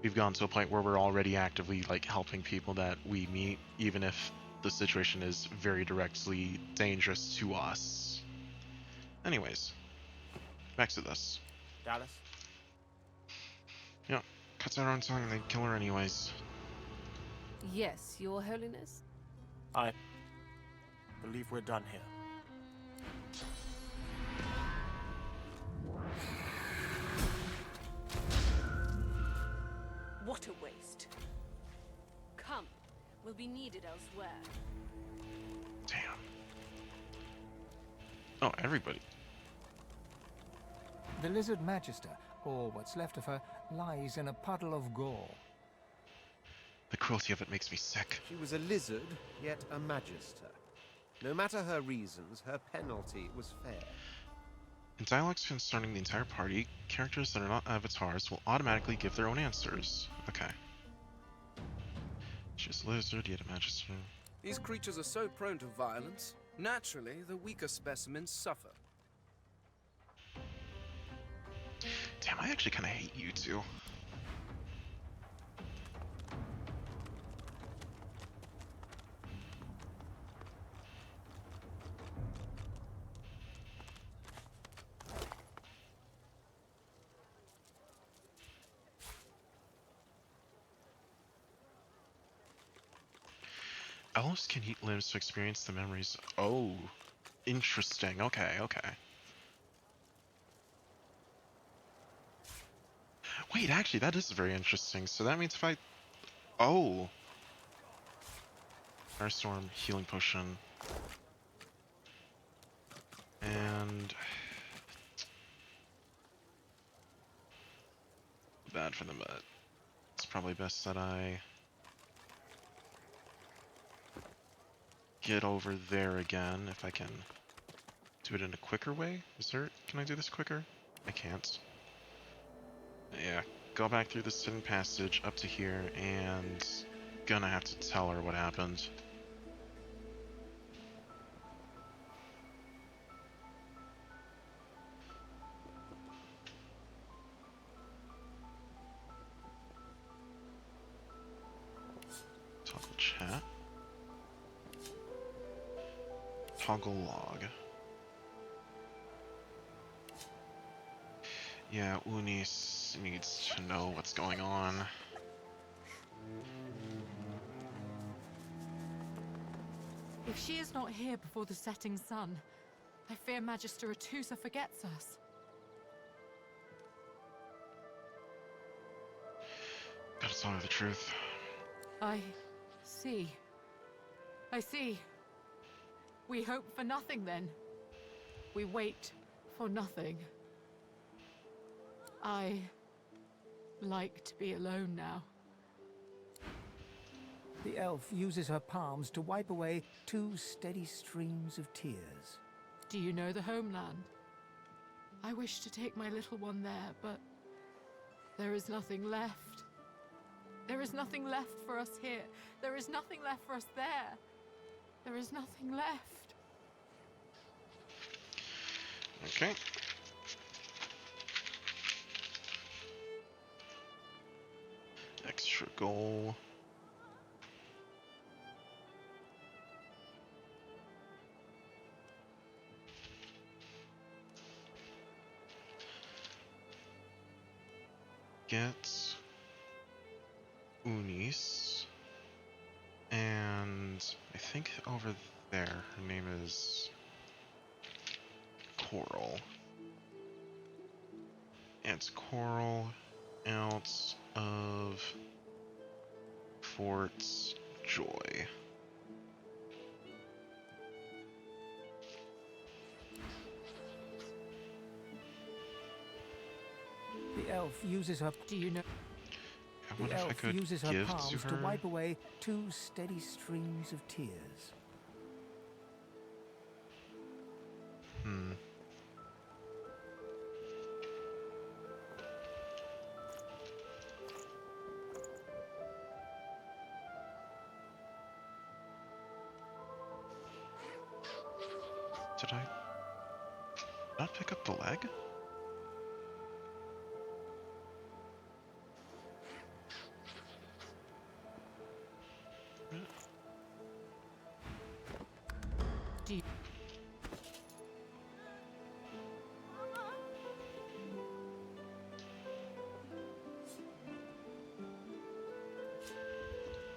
We've gone to a point where we're already actively like helping people that we meet, even if the situation is very directly dangerous to us. Anyways, back to this. Dallas? Yeah, cuts our own tongue and they kill her anyways. Yes, Your Holiness? I believe we're done here. What a waste. Come, we'll be needed elsewhere. Damn. Oh, everybody. The Lizard Magister, or what's left of her, lies in a puddle of gore. The cruelty of it makes me sick. She was a lizard, yet a magister. No matter her reasons, her penalty was fair. In dialogues concerning the entire party, characters that are not avatars will automatically give their own answers. Okay. She's a lizard, yet a magister. These creatures are so prone to violence. Naturally, the weaker specimens suffer. Damn, I actually kind of hate you two. Elves can eat limbs to experience the memories. Oh, interesting. Okay, okay. Wait, actually, that is very interesting. So that means if I... Oh. Firestorm, healing potion. And... Bad for them, but it's probably best that I... get over there again, if I can do it in a quicker way. Can I do this quicker? I can't. Yeah, go back through this hidden passage up to here, and gonna have to tell her what happened. Toggle chat. Toggle log. Yeah, Unis needs to know what's going on. If she is not here before the setting sun, I fear Magister Atusa forgets us. Gotta tell her the truth. I see. I see. We hope for nothing then. We wait for nothing. I like to be alone now. The elf uses her palms to wipe away 2 steady streams of tears. Do you know the homeland? I wish to take my little one there, but there is nothing left. There is nothing left for us here. There is nothing left for us there. There is nothing left. Okay. Extra goal. Get Unis, and I think over there her name is Coral. And it's Coral out of Fort Joy. elf uses her... Do you know? I The wonder if I elf could uses her give palms to to her. wipe away 2 steady streams of tears. Hmm. Did I not pick up the leg? Do you...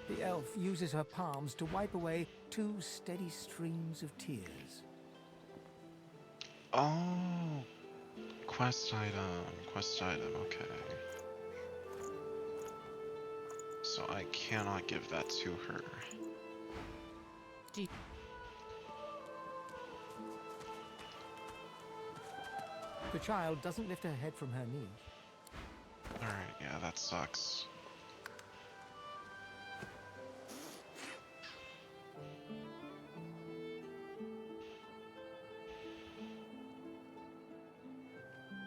The elf uses her palms to wipe away 2 steady streams of tears. Oh, quest item, okay. So I cannot give that to her. Do you... The child doesn't lift her head from her knee. Alright, yeah, that sucks.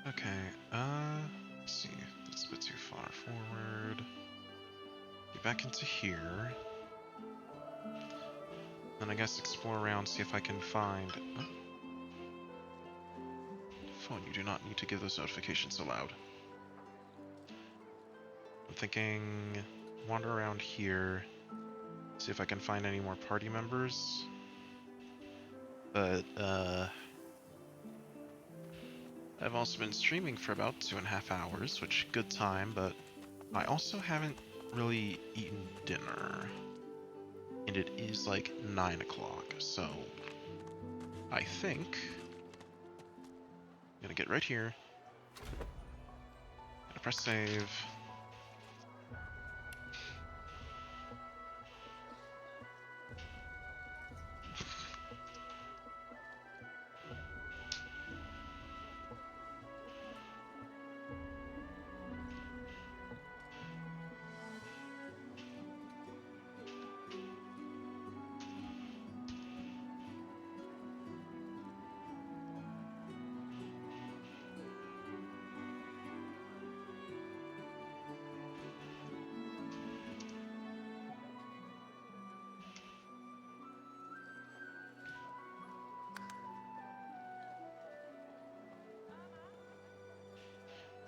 Okay, let's see, that's a bit too far forward. Get back into here. Then I guess explore around, see if I can find... Oh. Phone, you do not need to give those notifications so loud. I'm thinking wander around here, see if I can find any more party members. But, I've also been streaming for about 2.5 hours, which good time, but I also haven't really eaten dinner. And it is like 9 o'clock, so I think I'm gonna get right here. Gonna press save.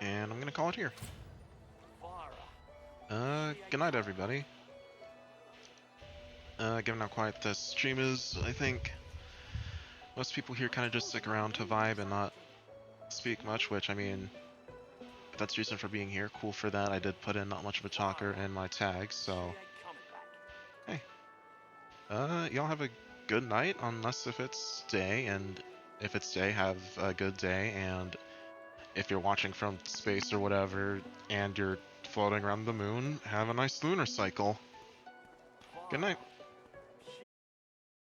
And I'm gonna call it here. Good night, everybody. Given how quiet this stream is, I think most people here kind of just stick around to vibe and not speak much, which, I mean, if that's the reason for being here, cool for that. I did put in not much of a talker in my tag, so... Hey. Y'all have a good night, unless if it's day, and if it's day, have a good day, and if you're watching from space or whatever, and you're floating around the moon, have a nice lunar cycle. Good night.